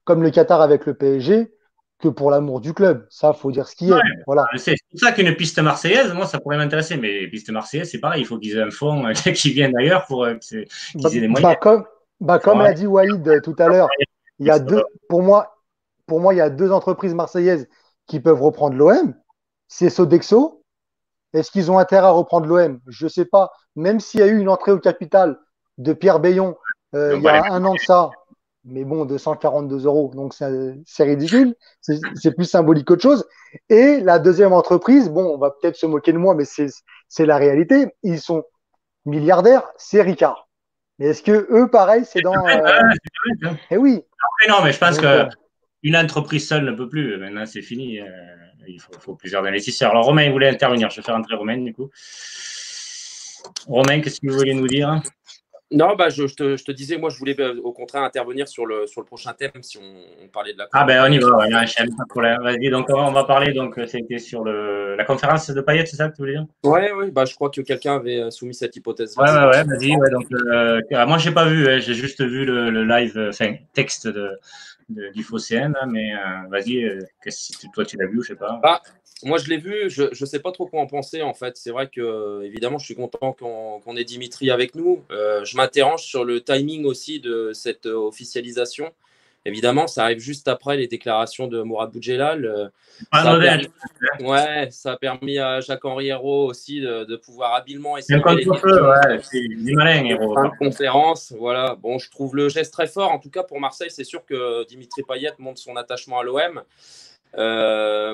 comme le Qatar avec le PSG, que pour l'amour du club. Ça, faut dire ce qui est. Voilà. C'est pour ça qu'une piste marseillaise, moi, ça pourrait m'intéresser. Mais les pistes marseillaises, c'est pareil. Il faut qu'ils aient un fonds qui viennent d'ailleurs pour Bah, qu'ils aient des moyens. bah, comme, bah, Faut comme l'a dit Waïd tout à l'heure, il y a arrêter. pour moi, il y a deux entreprises marseillaises qui peuvent reprendre l'OM. C'est Sodexo. Est-ce qu'ils ont intérêt à reprendre l'OM? Je ne sais pas. Même s'il y a eu une entrée au capital de Pierre Bayon il Donc y a voilà. un an de ça, mais bon, 242 euros, donc c'est ridicule. C'est plus symbolique qu'autre chose. Et la deuxième entreprise, bon, on va peut-être se moquer de moi, mais c'est la réalité. Ils sont milliardaires, c'est Ricard. Mais est-ce que eux, pareil, c'est dans. Eh oui. Après, non, mais je pense Donc, que une entreprise seule ne peut plus. Maintenant, c'est fini. Il faut plusieurs investisseurs. Alors, Romain, il voulait intervenir. Je vais faire entrer Romain, du coup. Romain, qu'est-ce que vous voulez nous dire? Non, bah, je te disais, moi, je voulais au contraire intervenir sur le prochain thème si on parlait de la Ah ben, on y va. conférence. Ouais, on enchaîne, pas de problème. Vas-y, donc on va parler. Donc, c'était sur la conférence de Payet, c'est ça que tu voulais dire? Ouais, bah, je crois que quelqu'un avait soumis cette hypothèse-là. Ouais, vas-y. Ouais, donc, moi, j'ai pas vu. J'ai juste vu le live, enfin, texte du Phocéen, là, mais vas-y, toi, tu l'as vu, je sais pas. Bah, moi, je l'ai vu, je ne sais pas trop quoi en penser, en fait. C'est vrai que, évidemment, je suis content qu'on ait Dimitri avec nous. Je m'interroge sur le timing aussi de cette officialisation. Évidemment, ça arrive juste après les déclarations de Mourad Boudjelal. Pas Ça a anodin, permis, ouais, ça a permis à Jacques-Henri Hérault aussi de pouvoir habilement c'est un esquiver les contre-feu, questions ouais, c'est du malin, héros. fin de conférence. Voilà. Bon, je trouve le geste très fort. En tout cas, pour Marseille, c'est sûr que Dimitri Payet montre son attachement à l'OM.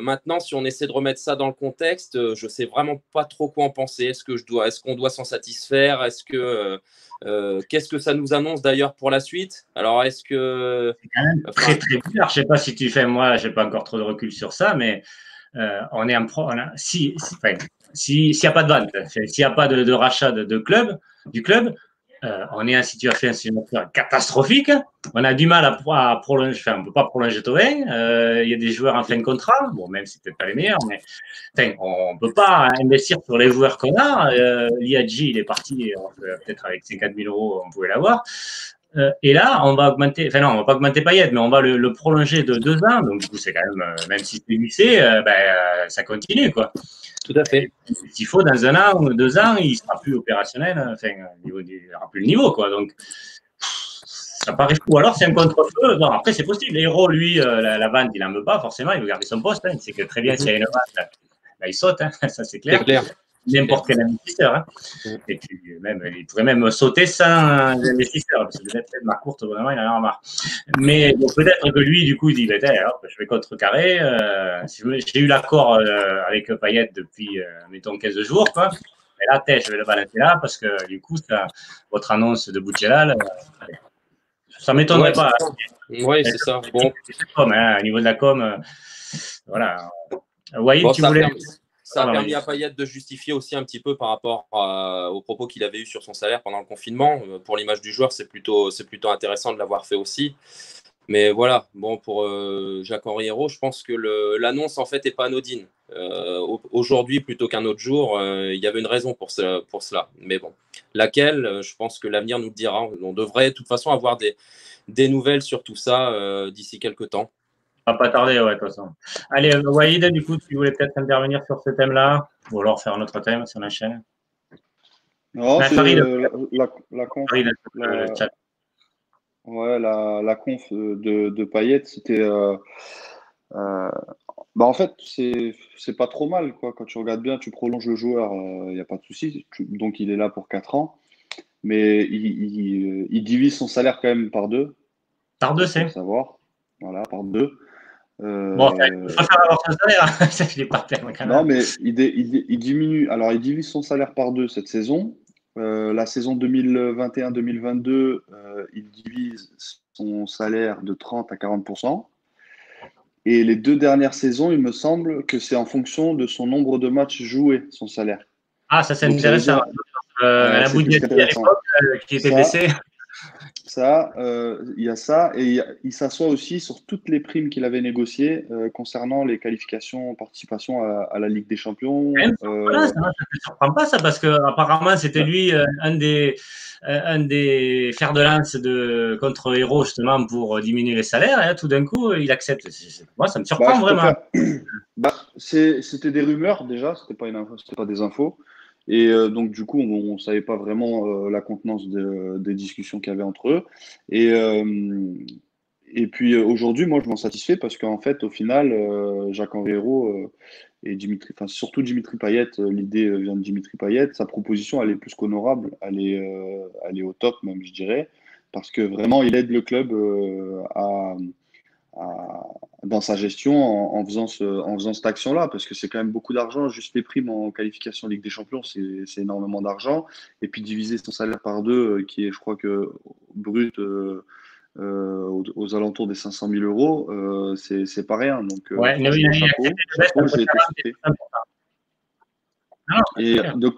Maintenant, si on essaie de remettre ça dans le contexte, je sais vraiment pas trop quoi en penser. Est-ce qu'on doit s'en satisfaire? Qu'est-ce que ça nous annonce d'ailleurs pour la suite? Alors, est-ce que, C'est quand même enfin, très, très bizarre. Je sais pas si tu fais, moi, j'ai pas encore trop de recul sur ça, mais on est s'il n'y a pas de vente, s'il n'y a pas de rachat du club, on est en situation catastrophique. On a du mal à prolonger, enfin, on ne peut pas prolonger Thauvin. Il y a des joueurs en fin de contrat, bon, même si peut-être pas les meilleurs, mais enfin, on ne peut pas investir sur les joueurs qu'on a. L'IAG, il est parti, peut-être avec 50 000 euros, on pouvait l'avoir. Et là, on va augmenter, enfin non, on va pas augmenter Payet, mais on va le prolonger de 2 ans. Donc, du coup, c'est quand même, même si c'est lycée, ça continue, quoi. tout à fait. S'il faut, dans 1 an ou 2 ans, il sera plus opérationnel, enfin, il n'aura plus le niveau, quoi. Donc, ça paraît fou. Alors, c'est un contre-feu. Bon, après, c'est possible. Héros, lui, la vente, il n'en veut pas, forcément. Il veut garder son poste. Hein. Il sait que très bien, s'il y a une vente, il saute. Hein. Ça, c'est clair. C'est clair. N'importe quel investisseur. Hein. Et puis, même, il pourrait même sauter sans investisseur, parce que peut-être ma courte, vraiment, il en a marre. Mais bon, peut-être que lui, du coup, il dit, je vais contrecarrer. J'ai eu l'accord avec Payet depuis, mettons, 15 jours, quoi. Et là, je vais le balancer là, parce que du coup, votre annonce de Boudjelal, ça ne m'étonnerait pas. Oui, c'est ça. Bon. Au niveau de la com, voilà. Wahid, tu voulais. Ça a permis à Payet de justifier aussi un petit peu par rapport aux propos qu'il avait eu sur son salaire pendant le confinement. Pour l'image du joueur, c'est plutôt intéressant de l'avoir fait aussi. Mais voilà, bon, pour Jacques-Henri Hérault, je pense que l'annonce en fait n'est pas anodine. Aujourd'hui, plutôt qu'un autre jour, il y avait une raison pour cela. Mais bon, laquelle, je pense que l'avenir nous le dira. On devrait de toute façon avoir des nouvelles sur tout ça d'ici quelques temps. Ça va pas tarder, ouais, de toute façon. Allez, Wahid, du coup, tu voulais peut-être intervenir sur ce thème-là, ou alors faire un autre thème si on enchaîne. Non, c'est Farid, la conf. Farid, le chat. Ouais, la conf de Payet, c'était. En fait, c'est pas trop mal, quoi. Quand tu regardes bien, tu prolonges le joueur, il n'y a pas de souci. Donc, il est là pour 4 ans. Mais il divise son salaire quand même par 2. Par 2, Il faut le c'est. savoir. Voilà, par 2. Bon, il faut faire avoir son salaire. Ça fait pas peine, quand même. Non, mais il diminue. Alors, il divise son salaire par 2 cette saison. La saison 2021-2022, il divise son salaire de 30 à 40%. Et les 2 dernières saisons, il me semble que c'est en fonction de son nombre de matchs joués, son salaire. Ah, ça c'est Donc, ça veut intéressant. dire, La c'est plus Boudjelal à qu'intéressant. l'époque, qui était blessé. Il y a ça, et il s'assoit aussi sur toutes les primes qu'il avait négociées concernant les qualifications, participation à la Ligue des Champions. Voilà, ça ne te surprend pas, ça, parce qu'apparemment, c'était lui un des fers de lance contre Hérault, justement, pour diminuer les salaires, et là, tout d'un coup, il accepte. Moi, ça me surprend vraiment. C'était des rumeurs déjà, c'était pas des infos. Et donc, du coup, on ne savait pas vraiment la contenance des discussions qu'il y avait entre eux. Et puis aujourd'hui, moi, je m'en satisfais parce qu'en fait, au final, Jacques-Henri Hérault et Dimitri, enfin surtout Dimitri Payet, l'idée vient de Dimitri Payet. Sa proposition, elle est plus qu'honorable, elle est au top même, je dirais, parce que vraiment, il aide le club dans sa gestion en faisant cette action-là, parce que c'est quand même beaucoup d'argent. Juste les primes en qualification Ligue des Champions, c'est énormément d'argent. Et puis diviser son salaire par deux, qui est, je crois que brut, aux alentours des 500 000 euros, c'est pas rien. Donc, Ouais, mais franchement, il y a chapeau, j'ai été surpris. Non, Et donc,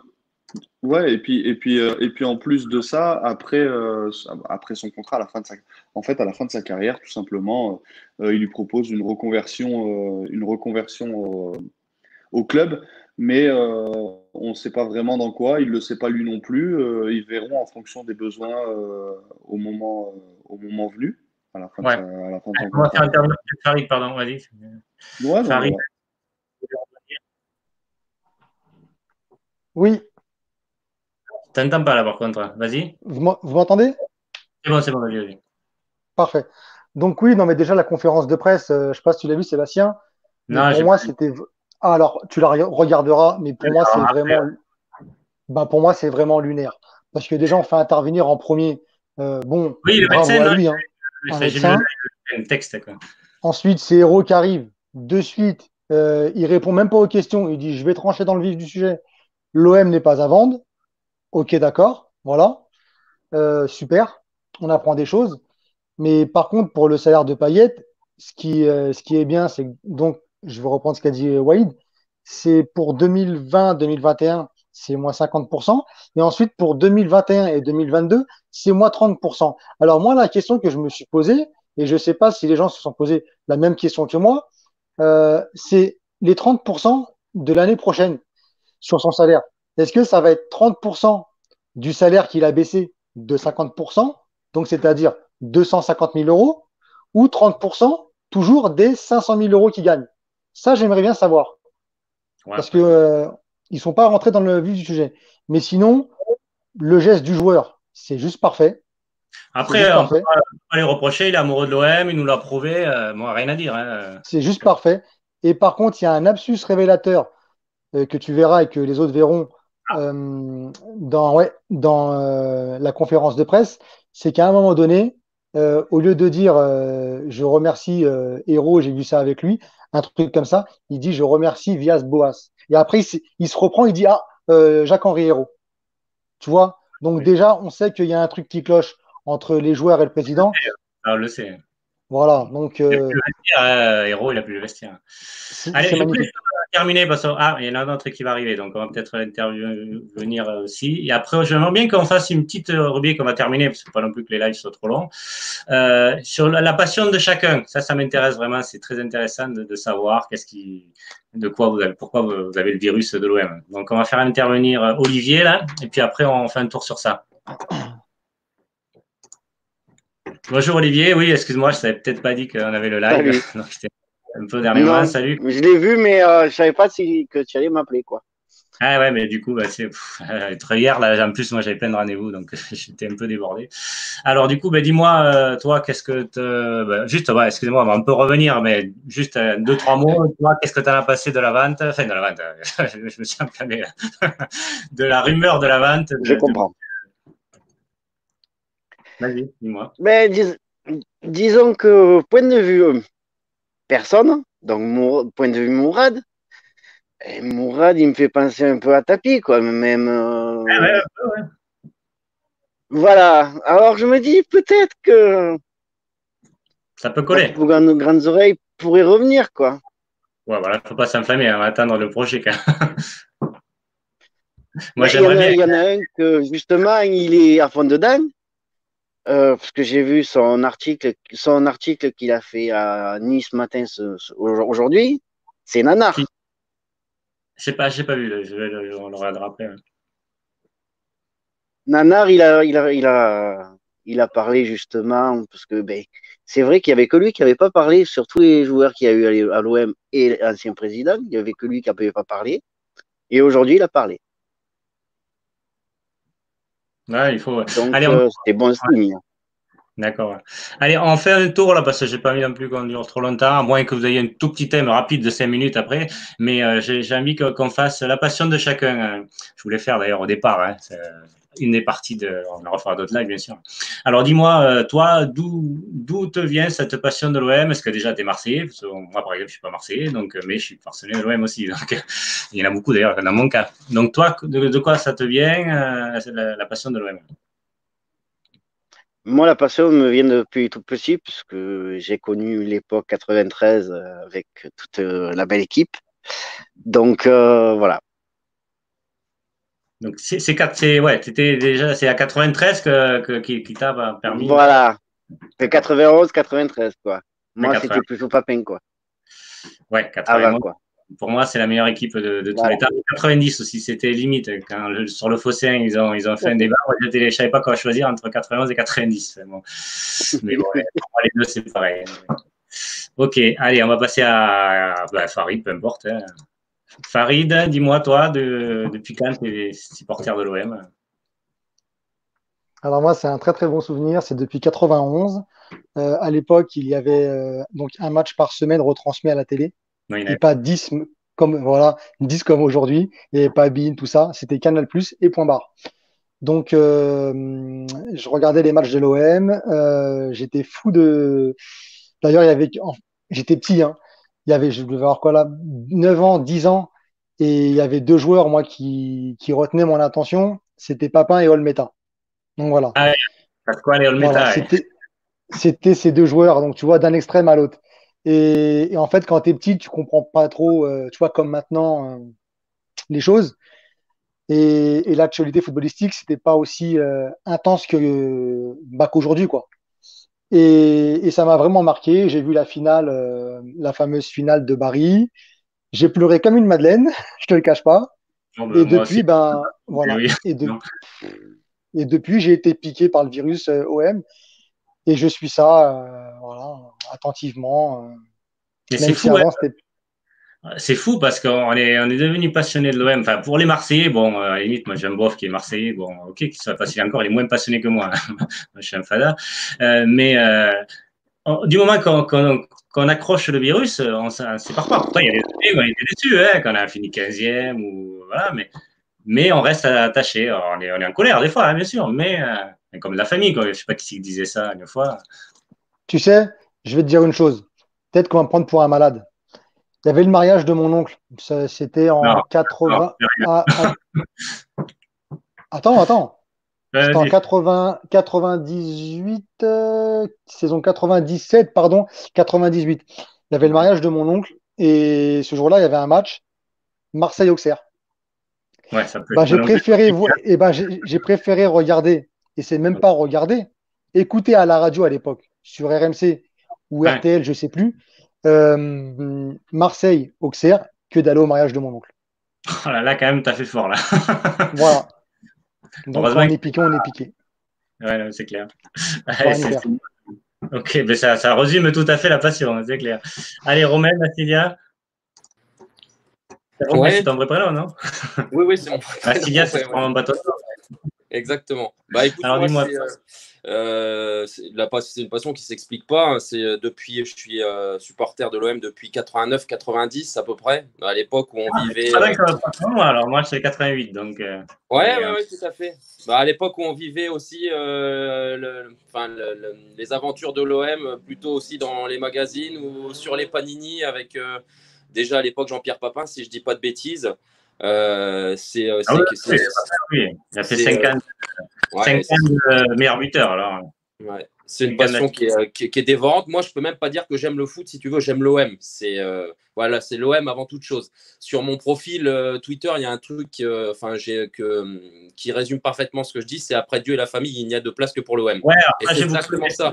ouais, et puis en plus de ça, après son contrat, à la fin de sa carrière, tout simplement, il lui propose une reconversion au club, mais on ne sait pas vraiment dans quoi, il ne le sait pas lui non plus. Ils verront en fonction des besoins au moment venu, ouais. à la fin de son On va faire contrat. intervenir Farid, pardon, vas-y. Ouais, donc Farid, voilà. Oui, t'entends pas là par contre. Vas-y. vous m'entendez? C'est bon, vas-y, vas-y. Parfait. Donc oui, non, mais déjà la conférence de presse, je ne sais pas si tu l'as vu, Sébastien, mais Non, pour j'ai moi, pas. c'était. Ah, alors, tu la regarderas, mais pour moi, c'est Après, vraiment, bah, pour moi, c'est vraiment lunaire. Parce que déjà, on fait intervenir en premier, bon, oui, le médecin, bravo à non, lui, hein, un j'ai vu médecin. le texte, quoi. Ensuite, c'est Héros qui arrive. De suite, il répond même pas aux questions. Il dit, je vais trancher dans le vif du sujet. L'OM n'est pas à vendre. Ok, d'accord. Voilà. Super. On apprend des choses. Mais par contre, pour le salaire de Payet, ce qui est bien, c'est que- donc, je vais reprendre ce qu'a dit Walid, c'est pour 2020-2021, c'est moins 50%. Et ensuite, pour 2021 et 2022, c'est moins 30%. Alors moi, la question que je me suis posée, et je ne sais pas si les gens se sont posés la même question que moi, c'est les 30% de l'année prochaine sur son salaire. Est-ce que ça va être 30% du salaire qu'il a baissé de 50%, donc c'est-à-dire 250 000 euros, ou 30% toujours des 500 000 euros qu'il gagne? Ça, j'aimerais bien savoir, Ouais, parce que ils sont pas rentrés dans le vif du sujet. Mais sinon, le geste du joueur, c'est juste parfait. C'est après, juste on peut parfait. pas lui reprocher, il est amoureux de l'OM, il nous l'a prouvé, moi, rien à dire. Hein. C'est juste parfait. Et par contre, il y a un lapsus révélateur que tu verras et que les autres verront dans la conférence de presse, c'est qu'à un moment donné, au lieu de dire je remercie Héros, j'ai vu ça avec lui, un truc comme ça, il dit je remercie Vias Boas. Et après, il se reprend, il dit ah, Jacques-Henri Hérault. Tu vois? Donc Oui, déjà, on sait qu'il y a un truc qui cloche entre les joueurs et le président. ça, on le sait. Voilà, donc Il a plus le vestiaire, Héros, il a plus le vestiaire. Allez, c'est je voulais magnifique. terminer parce il y en a un autre qui va arriver, donc on va peut-être intervenir aussi. Et après, j'aimerais bien qu'on fasse une petite rubrique, on va terminer, parce que pas non plus que les lives soient trop longs, sur la passion de chacun. Ça m'intéresse vraiment, c'est très intéressant de savoir de quoi pourquoi vous avez le virus de l'OM. Donc, on va faire intervenir Olivier, là, et puis après, on fait un tour sur ça. Bonjour Olivier, oui, excuse-moi, je ne t'avais peut-être pas dit qu'on avait le live, Salut. donc j'étais un peu dernièrement, Non, salut. je l'ai vu, mais je savais pas que tu allais m'appeler, quoi. Ah ouais, mais du coup, très hier, là, en plus, moi, j'avais plein de rendez-vous, donc j'étais un peu débordé. Alors, du coup, dis-moi, toi, qu'est-ce que juste, excusez-moi, on peut revenir, mais juste deux, trois mots. Toi, qu'est-ce que tu en as passé de la vente, enfin, de la vente, je me suis enflammé, de la rumeur de la vente. Je comprends. Vas-y, dis-moi. Mais disons que, point de vue personne, donc point de vue Mourad, Mourad, il me fait penser un peu à Tapi, quoi, même. Ah ouais. Voilà. Alors, je me dis peut-être que Ça peut la coller. plus grandes oreilles pourrait revenir, quoi. Ouais, voilà, faut pas s'enflammer, on va attendre le projet, quand même. Moi, Mais j'aimerais bien. il y en a un que, justement, il est à fond dedans. Parce que j'ai vu son article qu'il a fait à Nice matin aujourd'hui, c'est Qui Nanar. j'ai pas vu, on le regardera après. Ouais. Nanar, il a parlé justement, parce que ben, c'est vrai qu'il n'y avait que lui qui n'avait pas parlé, sur tous les joueurs qu'il y a eu à l'OM et l'ancien président, il n'y avait que lui qui n'avait pas parlé. Et aujourd'hui, il a parlé. Ouais, il faut. Donc, Allez, c'était bon signe. D'accord. Ouais. Allez, on fait un tour là parce que j'ai pas envie non plus qu'on dure trop longtemps, à moins que vous ayez un tout petit thème rapide de 5 minutes après. Mais j'ai envie qu'on fasse la passion de chacun. Je voulais faire d'ailleurs au départ. Hein, c'est une des parties de. On en refera d'autres lives, bien sûr. Alors dis-moi, toi, d'où te vient cette passion de l'OM? Est-ce que déjà tu es Marseillais? Parce que moi, par exemple, je suis pas Marseillais, donc, mais je suis passionné de l'OM aussi. Donc, il y en a beaucoup d'ailleurs dans mon cas. Donc toi, de quoi ça te vient, la passion de l'OM? Moi, la passion me vient depuis tout petit, puisque j'ai connu l'époque 93 avec toute la belle équipe. Donc, voilà. Donc, ouais, t'étais déjà, c'est à 93 qui t'a permis. Voilà. De 91, 93, quoi. À Moi, 80. c'était plutôt Papin, quoi. Ouais, Avant, 91. quoi. Pour moi, c'est la meilleure équipe de tous les Voilà. temps. 90 aussi, c'était limite. Quand sur le Phocéen, ils ont fait un débat. Moi, je savais pas quoi choisir entre 91 et 90. Bon. Mais bon, pour moi, les deux, c'est pareil. Ok, allez, on va passer à Farid, peu importe. Hein. Farid, dis-moi, toi, depuis quand tu es supporter de l'OM? Alors moi, c'est un très très bon souvenir. C'est depuis 91. À l'époque, il y avait donc un match par semaine retransmis à la télé Non, il y en et avait pas 10 comme voilà 10 comme aujourd'hui. Il n'y avait pas BeIN, tout ça. C'était Canal+ et point barre. Donc je regardais les matchs de l'OM. J'étais fou de. D'ailleurs, j'étais petit. Hein. Il y avait, je devais avoir quoi là, 9 ans, 10 ans. Et il y avait deux joueurs, moi, qui retenaient mon attention. C'était Papin et Olmeta. Donc voilà. Ah, ouais, Pasquale et Voilà, Olmeta. Ouais. c'était ces deux joueurs, donc tu vois, d'un extrême à l'autre. Et en fait, quand tu es petit, tu comprends pas trop, tu vois, comme maintenant, les choses. Et l'actualité footballistique, c'était pas aussi intense bah, qu'aujourd'hui, quoi. Et ça m'a vraiment marqué. J'ai vu la finale, la fameuse finale de Bari. J'ai pleuré comme une madeleine, je te le cache pas. Bon, ben, Et moi aussi. depuis, ben voilà. Oui. Non. Et depuis, j'ai été piqué par le virus OM et je suis ça, voilà, attentivement. Mais c'est Même si fou, hein. avant, c'était. C'est fou parce qu'on est devenu passionné de l'OM. Enfin, pour les Marseillais, bon, à la limite, moi j'ai un bof qui est Marseillais, bon, ok, qu'il soit passé encore, il est moins passionné que moi. Moi, je suis un fada. Mais du moment qu'on accroche le virus, on ne sépare pas. Pourtant, il y a des années où on était déçus, hein, quand on a fini 15e, ou, voilà, mais on reste attaché. Alors, on est en colère des fois, hein, bien sûr, mais comme de la famille, quoi. Je ne sais pas qui disait ça une fois. Tu sais, je vais te dire une chose. Peut-être qu'on va me prendre pour un malade. Il y avait le mariage de mon oncle. C'était Non, en non, 80. Attends. C'était en vas-y. 80, 98, saison 97, pardon, 98. Il y avait le mariage de mon oncle et ce jour-là, il y avait un match Marseille-Auxerre. Ouais, ça peut Bah, être j'ai bon non plus. préféré, j'ai préféré regarder, et c'est même pas regarder, écouter à la radio à l'époque, sur RMC ou Ouais. RTL, je sais plus, Marseille-Auxerre, que d'aller au mariage de mon oncle. Oh là, là, quand même, t'as fait fort, là. Voilà. Donc quand Heureusement on que. est piqué, on est piqué. Ouais, non, c'est clair. On peut Ouais, rien y faire. ok, mais ça résume tout à fait la passion, hein, c'est clair. Allez, Romain, Massilia. C'est Romain, c'est Ouais, ton vrai prénom, non? oui, c'est mon prénom. Massilia, c'est Ouais, ouais. son bateau. Exactement. Bah écoute, Alors, moi, dis-moi. c'est une passion qui s'explique pas. Hein. Je suis supporter de l'OM depuis 89-90 à peu près, à l'époque où on vivait. C'est vrai que ça va pas trop loin, alors moi, c'est 88, donc. Ouais, tout à fait. Bah, à l'époque où on vivait aussi les aventures de l'OM, plutôt aussi dans les magazines ou sur les Panini avec déjà à l'époque Jean-Pierre Papin, si je dis pas de bêtises. Ah oui, oui, il a fait 5 ans, ouais, 5 ans de meilleur buteur, alors. ouais. C'est une 5 ans passion qui est dévorante. Moi, je peux même pas dire que j'aime le foot, si tu veux, j'aime l'OM. Voilà, c'est l'OM avant toute chose. Sur mon profil Twitter, il y a un truc qui résume parfaitement ce que je dis, c'est après Dieu et la famille, il n'y a de place que pour l'OM. Ouais, alors, Et ça, c'est j'ai beaucoup exactement aimé ça.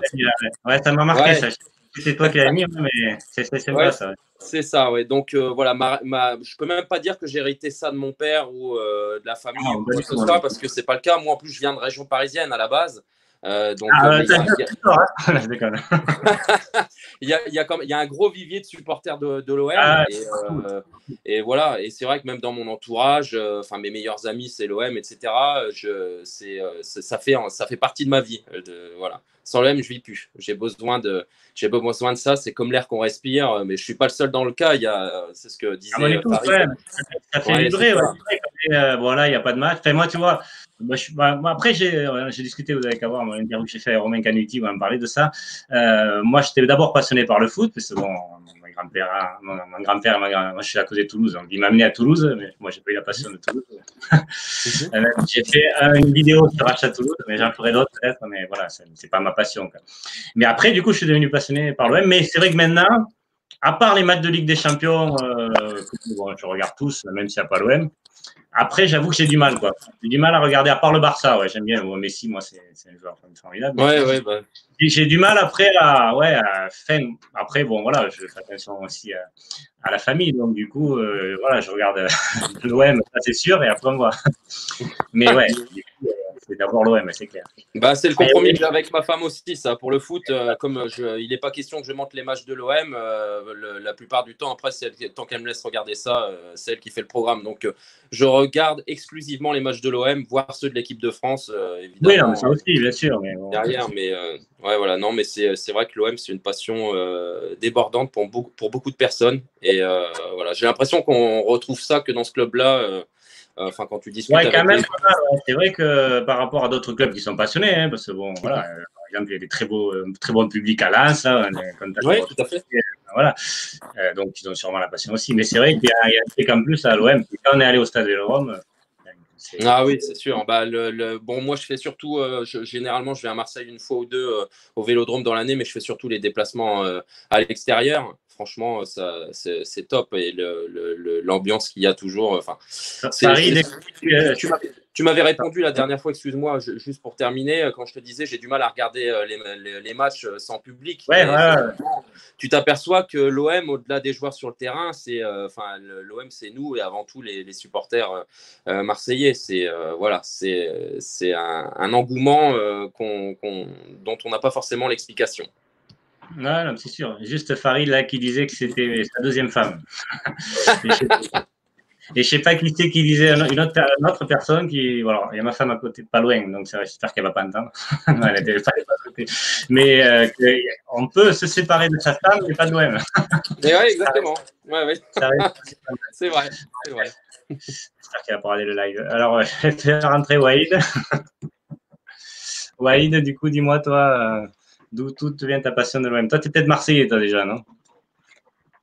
Ouais, ça m'a marqué, Ouais. ça. C'est toi qui l'as mis, mais c'est Ouais, vrai, ça. Ouais. c'est ça, ouais. Donc voilà, je peux même pas dire que j'ai hérité ça de mon père ou de la famille Ah, ou pas quoi du que ce tout, soit, parce que c'est pas le cas. Moi, en plus, je viens de région parisienne à la base. Donc, Ah, ça dure fort, hein. Je déconne. il y a un gros vivier de supporters de l'OM. Ah, Et voilà. Et c'est vrai que même dans mon entourage, enfin mes meilleurs amis, c'est l'OM, etc. Ça fait partie de ma vie. Voilà. Sans l'OM, je vis plus. J'ai besoin de ça. C'est comme l'air qu'on respire. Mais je suis pas le seul dans le cas. C'est ce que ah, moi, disait du tout, Farid. ouais. Ça fait Ouais, vibrer. c'est Ouais. ça. Voilà, il n'y a pas de match. Enfin, moi, tu vois, moi, après, j'ai discuté, vous avez qu'à voir, l'interview que j'ai fait à Romain Canuti, on va me parler de ça. Moi, j'étais d'abord passionné par le foot, parce que bon, mon grand-père, moi, je suis à côté de Toulouse, donc il m'a amené à Toulouse, mais moi, j'ai pas eu la passion de Toulouse. J'ai fait une vidéo sur Achat Toulouse, mais j'en ferai d'autres peut-être, mais voilà, c'est pas ma passion, quoi. Mais après, du coup, je suis devenu passionné par l'OM, mais c'est vrai que maintenant, à part les matchs de Ligue des Champions, bon, je regarde tous, même s'il n'y a pas l'OM. Après, j'avoue que j'ai du mal, quoi. J'ai du mal à regarder, à part le Barça, ouais, j'aime bien. Bon, Messi, moi, c'est un joueur formidable. Ouais, bah. J'ai du mal après après, bon, voilà, je fais attention aussi à la famille. Donc, du coup, voilà, je regarde l'OM, ça c'est sûr, et après, on voit. Mais ouais, du coup, c'est d'abord l'OM, c'est clair. Bah, c'est le compromis que j'ai avec ma femme aussi, ça. Pour le foot, il n'est pas question que je monte les matchs de l'OM. La plupart du temps, après, tant qu'elle me laisse regarder ça, c'est elle qui fait le programme. Donc, je regarde exclusivement les matchs de l'OM, voire ceux de l'équipe de France, Oui, non, mais évidemment. ça aussi, bien sûr. Mais bon, Derrière, mais ouais, voilà, non, mais c'est vrai que l'OM, c'est une passion débordante pour beaucoup de personnes. Et voilà, j'ai l'impression qu'on retrouve ça que dans ce club-là. Enfin, quand tu discutes ouais, quand avec même, les. voilà, ouais, c'est vrai que par rapport à d'autres clubs qui sont passionnés, hein, parce que bon, voilà, par exemple, il y a des très bons publics à Lens, là, comme tu as Oui, tout à fait. voilà. Donc, ils ont sûrement la passion aussi. Mais c'est vrai qu'il y a un truc en plus à l'OM. Quand on est allé au stade Vélodrome, Ah oui, c'est sûr. Bah, bon, moi, je fais surtout, généralement, je vais à Marseille une fois ou deux au Vélodrome dans l'année, mais je fais surtout les déplacements à l'extérieur. Franchement, c'est top et l'ambiance qu'il y a toujours. Enfin, Paris, tu m'avais répondu la dernière fois, excuse-moi, juste pour terminer, quand je te disais j'ai du mal à regarder les matchs sans public. ouais, Et voilà. tu t'aperçois que l'OM, au-delà des joueurs sur le terrain, l'OM, c'est nous et avant tout les supporters marseillais. Voilà, c'est un engouement dont on n'a pas forcément l'explication. Non, non, c'est sûr. Juste Farid là qui disait que c'était sa deuxième femme. Et je sais pas qui c'est qui disait une autre personne qui. Voilà, il y a ma femme à côté, pas loin, donc j'espère qu'elle va pas entendre. Non, elle était pas à côté. Mais on peut se séparer de sa femme, mais pas de l'OM. Mais ouais, exactement. Ouais. C'est vrai. J'espère qu'elle va pas regarder le live. Alors, je vais faire rentrer Waïd. Waïd, du coup, dis-moi, toi, d'où te vient ta passion de l'OM? Toi, tu es peut-être Marseillais, toi, déjà, non?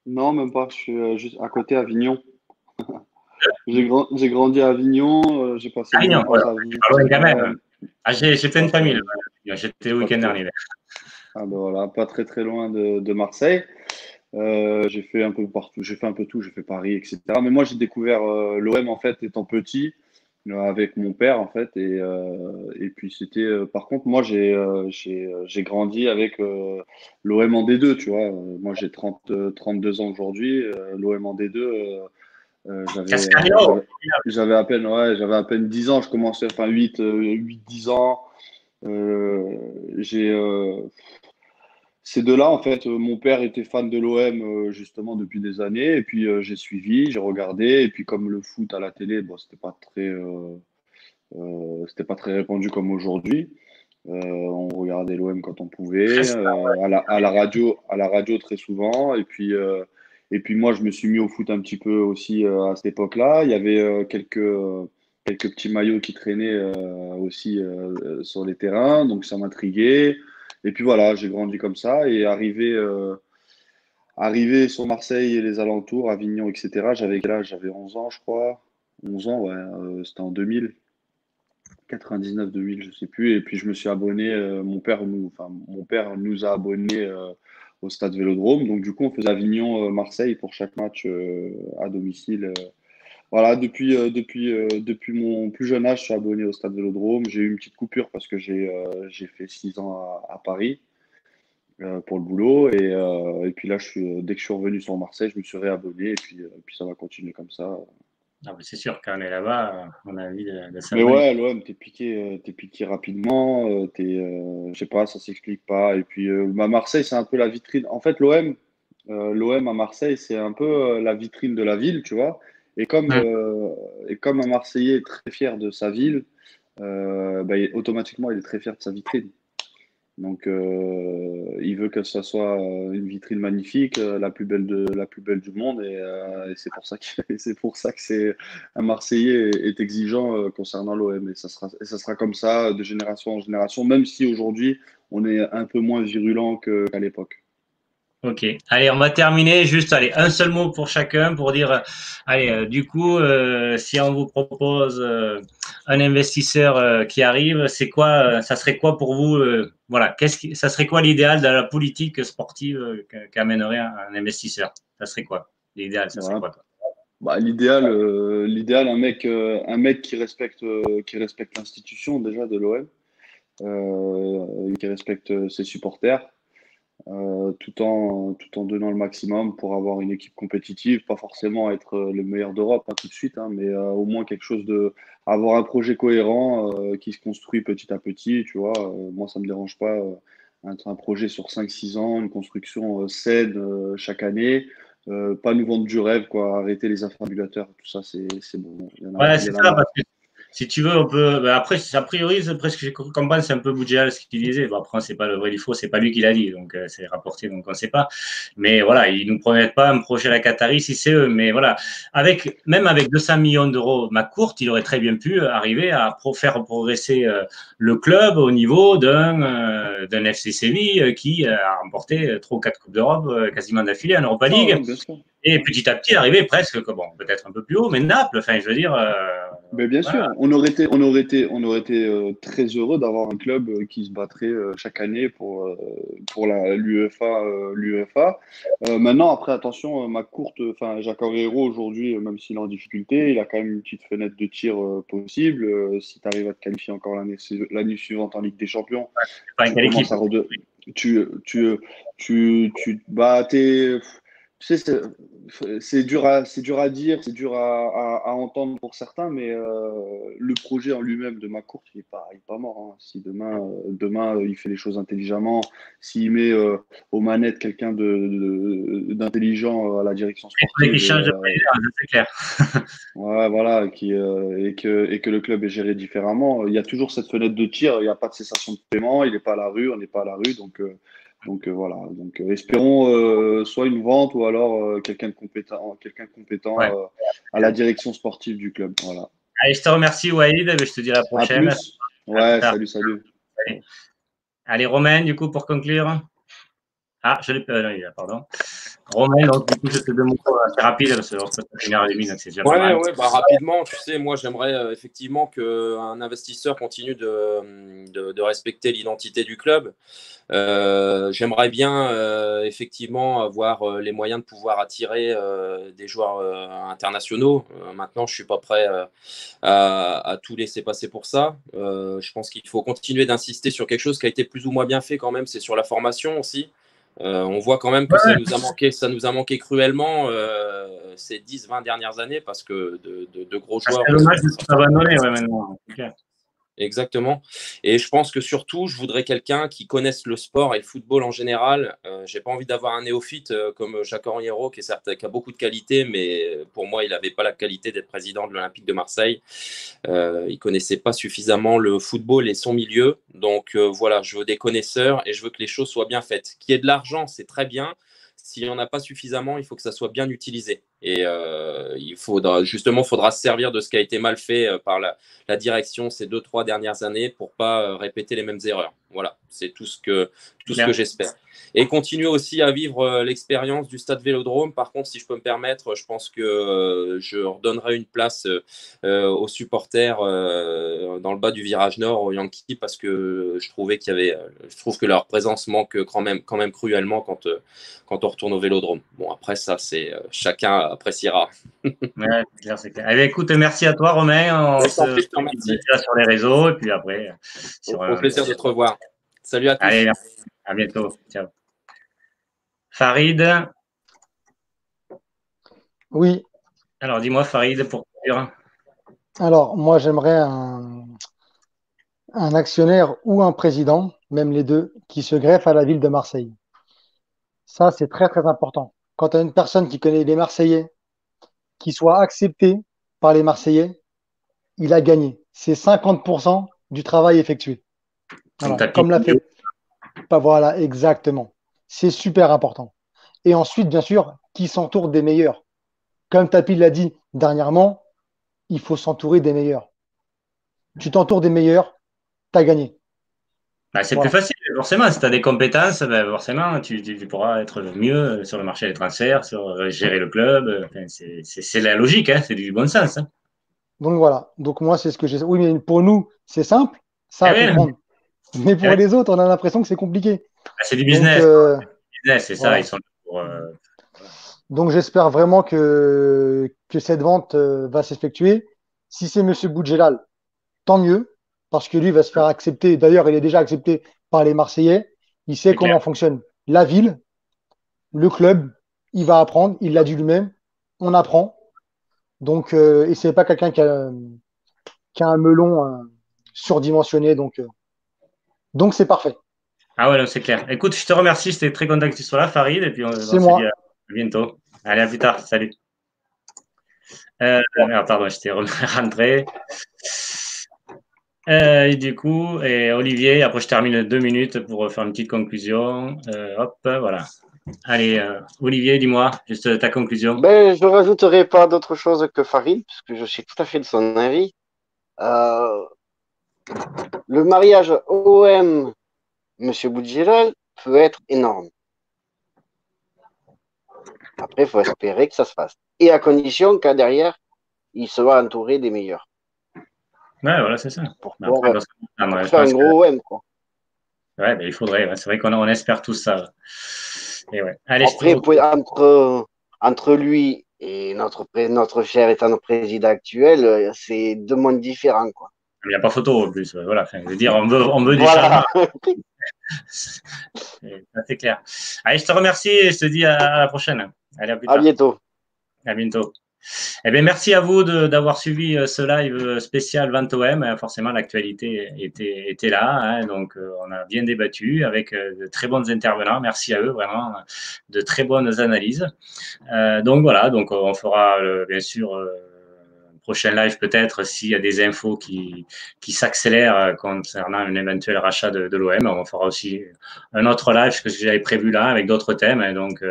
Non, même pas. Je suis juste à côté à Avignon. J'ai grandi à Avignon. J'ai passé mon Avignon, enfance voilà. à Avignon. Pas loin quand même. Ouais, Ah, j'ai plein de pas familles. très, J'étais le pas week-end très. dernier. Ah ben voilà, pas très très loin de Marseille. J'ai fait un peu partout, j'ai fait un peu tout, j'ai fait Paris, etc. Mais moi j'ai découvert l'OM en fait étant petit avec mon père en fait et puis c'était par contre moi j'ai grandi avec l'OM en D2 tu vois. Moi j'ai 32 ans aujourd'hui, l'OM en D2 Cascagnol. j'avais à peine 10 ans, je commençais enfin 8 10 ans. J'ai Ces deux-là, en fait, mon père était fan de l'OM justement depuis des années, et puis j'ai suivi, j'ai regardé, et puis comme le foot à la télé, bon, c'était pas très répandu comme aujourd'hui. On regardait l'OM quand on pouvait, à la radio très souvent, et puis moi je me suis mis au foot un petit peu aussi à cette époque-là. Il y avait quelques petits maillots qui traînaient aussi sur les terrains, donc ça m'intriguait. Et puis voilà, j'ai grandi comme ça et arrivé sur Marseille et les alentours, Avignon, etc. J'avais quel âge? J'avais 11 ans, je crois. 11 ans, ouais. C'était en 2000, 99-2000, je sais plus. Et puis je me suis abonné. Mon père nous a abonnés au stade Vélodrome. Donc du coup, on faisait Avignon-Marseille pour chaque match à domicile. Voilà, depuis mon plus jeune âge, je suis abonné au stade Vélodrome. J'ai eu une petite coupure parce que j'ai fait 6 ans à Paris pour le boulot. Et puis là, dès que je suis revenu sur Marseille, je me suis réabonné. Et puis ça va continuer comme ça. Ah, c'est sûr, quand on est là-bas, on a envie de Mais s'abonner. ouais, l'OM, t'es piqué rapidement, je sais pas, ça s'explique pas. Et puis, Marseille, c'est un peu la vitrine. En fait, l'OM à Marseille, c'est un peu la vitrine de la ville, tu vois. Et comme, Mm. euh, et comme un Marseillais est très fier de sa ville, bah, automatiquement, il est très fier de sa vitrine. Donc, il veut que ça soit une vitrine magnifique, la plus belle du monde, et c'est pour ça que c'est pour ça que c'est un Marseillais est exigeant concernant l'OM, et ça sera comme ça de génération en génération, même si aujourd'hui on est un peu moins virulent qu'à l'époque. Ok. Allez, on va terminer. Juste, allez, un seul mot pour chacun pour dire, allez, du coup, si on vous propose un investisseur qui arrive, c'est quoi, ça serait quoi pour vous, voilà, ça serait quoi l'idéal de la politique sportive qu'amènerait un investisseur? Ça serait quoi? L'idéal, ça serait Voilà. quoi, toi? Bah, l'idéal, un mec qui respecte l'institution déjà de l'OM, qui respecte ses supporters. Tout en donnant le maximum pour avoir une équipe compétitive, pas forcément être le meilleur d'Europe tout de suite, hein, mais au moins quelque chose avoir un projet cohérent qui se construit petit à petit, tu vois. Moi, ça me dérange pas, un projet sur 5 6 ans, une construction saine chaque année, pas nous vendre du rêve, quoi, arrêter les affabulateurs, tout ça, c'est bon, Ouais, il y c'est en a ça, parce marre. que si tu veux, on peut. Ben après, a priori, presque, j'ai cru comprendre, c'est un peu Boudjal ce qu'il disait. Bon, après, c'est pas le vrai du faux, c'est pas lui qui l'a dit, donc c'est rapporté, donc on ne sait pas. Mais voilà, ils nous promettent pas un projet à la Qatari si c'est eux. Mais voilà, même avec 200 millions d'euros, McCourt, il aurait très bien pu arriver à faire progresser le club au niveau d'un FC Séville qui a remporté 3 ou 4 Coupes d'Europe quasiment d'affilée en Europa Ah League. ouais, bien sûr. Et petit à petit, arriver presque, bon, peut-être un peu plus haut, mais Naples, enfin, je veux dire, Mais bien voilà. sûr, on aurait été très heureux d'avoir un club qui se battrait chaque année pour l'UEFA. Maintenant, après, attention, enfin, Jacques Herrero aujourd'hui, même s'il est en difficulté, il a quand même une petite fenêtre de tir possible. Si tu arrives à te qualifier encore l'année suivante en Ligue des Champions, C'est pas une tu quelle équipe. commences à rede... tu bah, tu sais, c'est dur à dire, c'est dur à entendre pour certains, mais le projet en lui-même de McCourt, il est pas mort, hein. Si demain il fait les choses intelligemment, s'il met aux manettes quelqu'un d'intelligent à la direction Il faudrait qu'il sportive, change de président, c'est clair. ouais, voilà, et que le club est géré différemment, il y a toujours cette fenêtre de tir, il n'y a pas de cessation de paiement, il n'est pas à la rue, on n'est pas à la rue, donc voilà. Donc espérons soit une vente ou alors quelqu'un de compétent Ouais. à la direction sportive du club. Voilà. Allez, je te remercie, Waïd, je te dis à la À prochaine. plus. À plus Ouais, tard. salut, salut. Allez, allez Romain, du coup, pour conclure. Ah, je l'ai pas, non, pardon. Romain, donc, du coup, je te demande assez rapide, parce que c'est 1h30, donc c'est déjà pas Ouais, mal. ouais, bah rapidement, tu sais, moi j'aimerais effectivement qu'un investisseur continue de respecter l'identité du club. J'aimerais bien effectivement avoir les moyens de pouvoir attirer des joueurs internationaux. Maintenant, je suis pas prêt à tout laisser passer pour ça. Je pense qu'il faut continuer d'insister sur quelque chose qui a été plus ou moins bien fait quand même, c'est sur la formation aussi. On voit quand même que Ouais, ça nous a manqué cruellement ces 10-20 dernières années parce que de gros ça joueurs serait ont, dommage de tout abandonner, ouais, maintenant. C'est clair. exactement. Et je pense que surtout, je voudrais quelqu'un qui connaisse le sport et le football en général. J'ai pas envie d'avoir un néophyte comme Jacques Henriero, qui a beaucoup de qualités, mais pour moi, il n'avait pas la qualité d'être président de l'Olympique de Marseille. Il connaissait pas suffisamment le football et son milieu. Donc voilà, je veux des connaisseurs et je veux que les choses soient bien faites. Qu'il y ait de l'argent, c'est très bien. S'il n'y en a pas suffisamment, il faut que ça soit bien utilisé. Et faudra se servir de ce qui a été mal fait par la direction ces 2-3 dernières années pour pas répéter les mêmes erreurs. Voilà, c'est tout ce que Clair. j'espère. Et continuer aussi à vivre l'expérience du stade Vélodrome. Par contre, si je peux me permettre, je pense que je redonnerai une place aux supporters dans le bas du virage nord aux Yankees parce que je trouve que leur présence manque quand même cruellement quand on retourne au Vélodrome. Bon, après ça, c'est chacun appréciera. Ouais, c'est clair, c'est clair. Eh bien, écoute, merci à toi, Romain. On Je t'en se prie, je te dit remercie. déjà sur les réseaux, et puis après, sur Au plaisir de te revoir. Salut à Allez, tous. merci. À bientôt. Ciao. Farid, Oui, alors dis-moi, Farid, pour Alors, moi, j'aimerais un actionnaire ou un président, même les deux, qui se greffe à la ville de Marseille. Ça, c'est très, très important. Quand tu as une personne qui connaît les Marseillais, qui soit accepté par les Marseillais, il a gagné. C'est 50% du travail effectué. Donc, Voilà, comme l'a fait. Bah, voilà, exactement. C'est super important. Et ensuite, bien sûr, qui s'entoure des meilleurs. Comme Tapi l'a dit dernièrement, il faut s'entourer des meilleurs. Tu t'entoures des meilleurs, tu as gagné. bah, c'est plus Voilà. facile, forcément. Si tu as des compétences, ben, forcément, tu pourras être mieux sur le marché des transferts, sur gérer le club. Enfin, c'est la logique, hein, c'est du bon sens. Hein. Donc voilà. Donc moi, c'est ce que j'ai. Oui, mais pour nous, c'est simple, ça Eh à oui, comprendre. Mais eh pour oui. les autres, on a l'impression que c'est compliqué. Bah, c'est du Donc business. Business, c'est ça. Ils voilà. sont là pour. Voilà. Donc j'espère vraiment que cette vente va s'effectuer. Si c'est Monsieur Boudjelal, tant mieux, parce que lui va se faire accepter. D'ailleurs, il est déjà accepté par les Marseillais. Il sait C'est clair. comment fonctionne la ville, le club. Il va apprendre. Il l'a dit lui-même. On apprend. Donc, et c'est pas quelqu'un qui a un melon surdimensionné. Donc c'est parfait. Ah ouais, non, c'est clair. Écoute, je te remercie. J'étais très content que tu sois là, Farid. Et puis, on C'est se dit à moi. bientôt. Allez, à plus tard. Salut. Merde, pardon, j'étais rentré. Et du coup, et Olivier, après je termine 2 minutes pour faire une petite conclusion. Hop, voilà. Allez, Olivier, dis-moi, juste ta conclusion. Ben, je ne rajouterai pas d'autre chose que Farid, puisque je suis tout à fait de son avis. Euh, le mariage OM, Monsieur Boudjelal, peut être énorme. Après, il faut espérer que ça se fasse. Et à condition qu'à derrière, il soit entouré des meilleurs. Ouais, voilà, c'est ça. Pour Mais après, pouvoir je faire un pense que gros OM, quoi. ouais, mais il faudrait. Ouais, c'est vrai qu'on espère tous ça. Et ouais. Allez, je te Après, retrouve. entre lui et notre cher état président actuel, c'est deux mondes différents, quoi. Il n'y a pas photo en plus. Voilà. Enfin, je veux dire, on veut du changement. Voilà. C'est clair. Allez, je te remercie et je te dis à la prochaine. Allez, à plus À tard. bientôt. À bientôt. Eh bien, merci à vous d'avoir suivi ce live spécial Vente OM. Forcément, l'actualité était là. Hein, donc, on a bien débattu avec de très bons intervenants. Merci à eux, vraiment, de très bonnes analyses. Donc, voilà. Donc, on fera, bien sûr, un prochain live peut-être s'il y a des infos qui s'accélèrent concernant un éventuel rachat de l'OM. On fera aussi un autre live que j'avais prévu là avec d'autres thèmes. Hein, donc,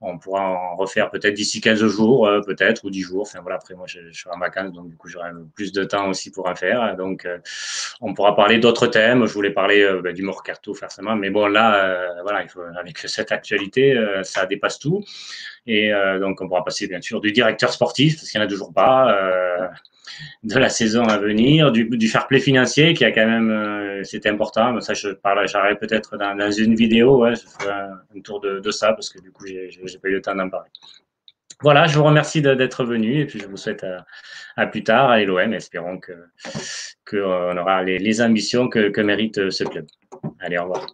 on pourra en refaire peut-être d'ici 15 jours, peut-être, ou 10 jours. Enfin, voilà, après, moi, je serai en vacances, donc du coup, j'aurai plus de temps aussi pour en faire. Donc, on pourra parler d'autres thèmes. Je voulais parler du mercato, forcément. Mais bon, là, voilà, il faut, avec cette actualité, ça dépasse tout. Et donc, on pourra passer, bien sûr, du directeur sportif, parce qu'il n'y en a toujours pas. De la saison à venir, du fair play financier qui a quand même, c'est important. Mais ça, j'arrive peut-être dans une vidéo, ouais, je ferai un tour de ça parce que du coup, j'ai pas eu le temps d'en parler. Voilà, je vous remercie d'être venu et puis je vous souhaite à plus tard à l'OM. Espérons qu'on aura les ambitions que mérite ce club. Allez, au revoir.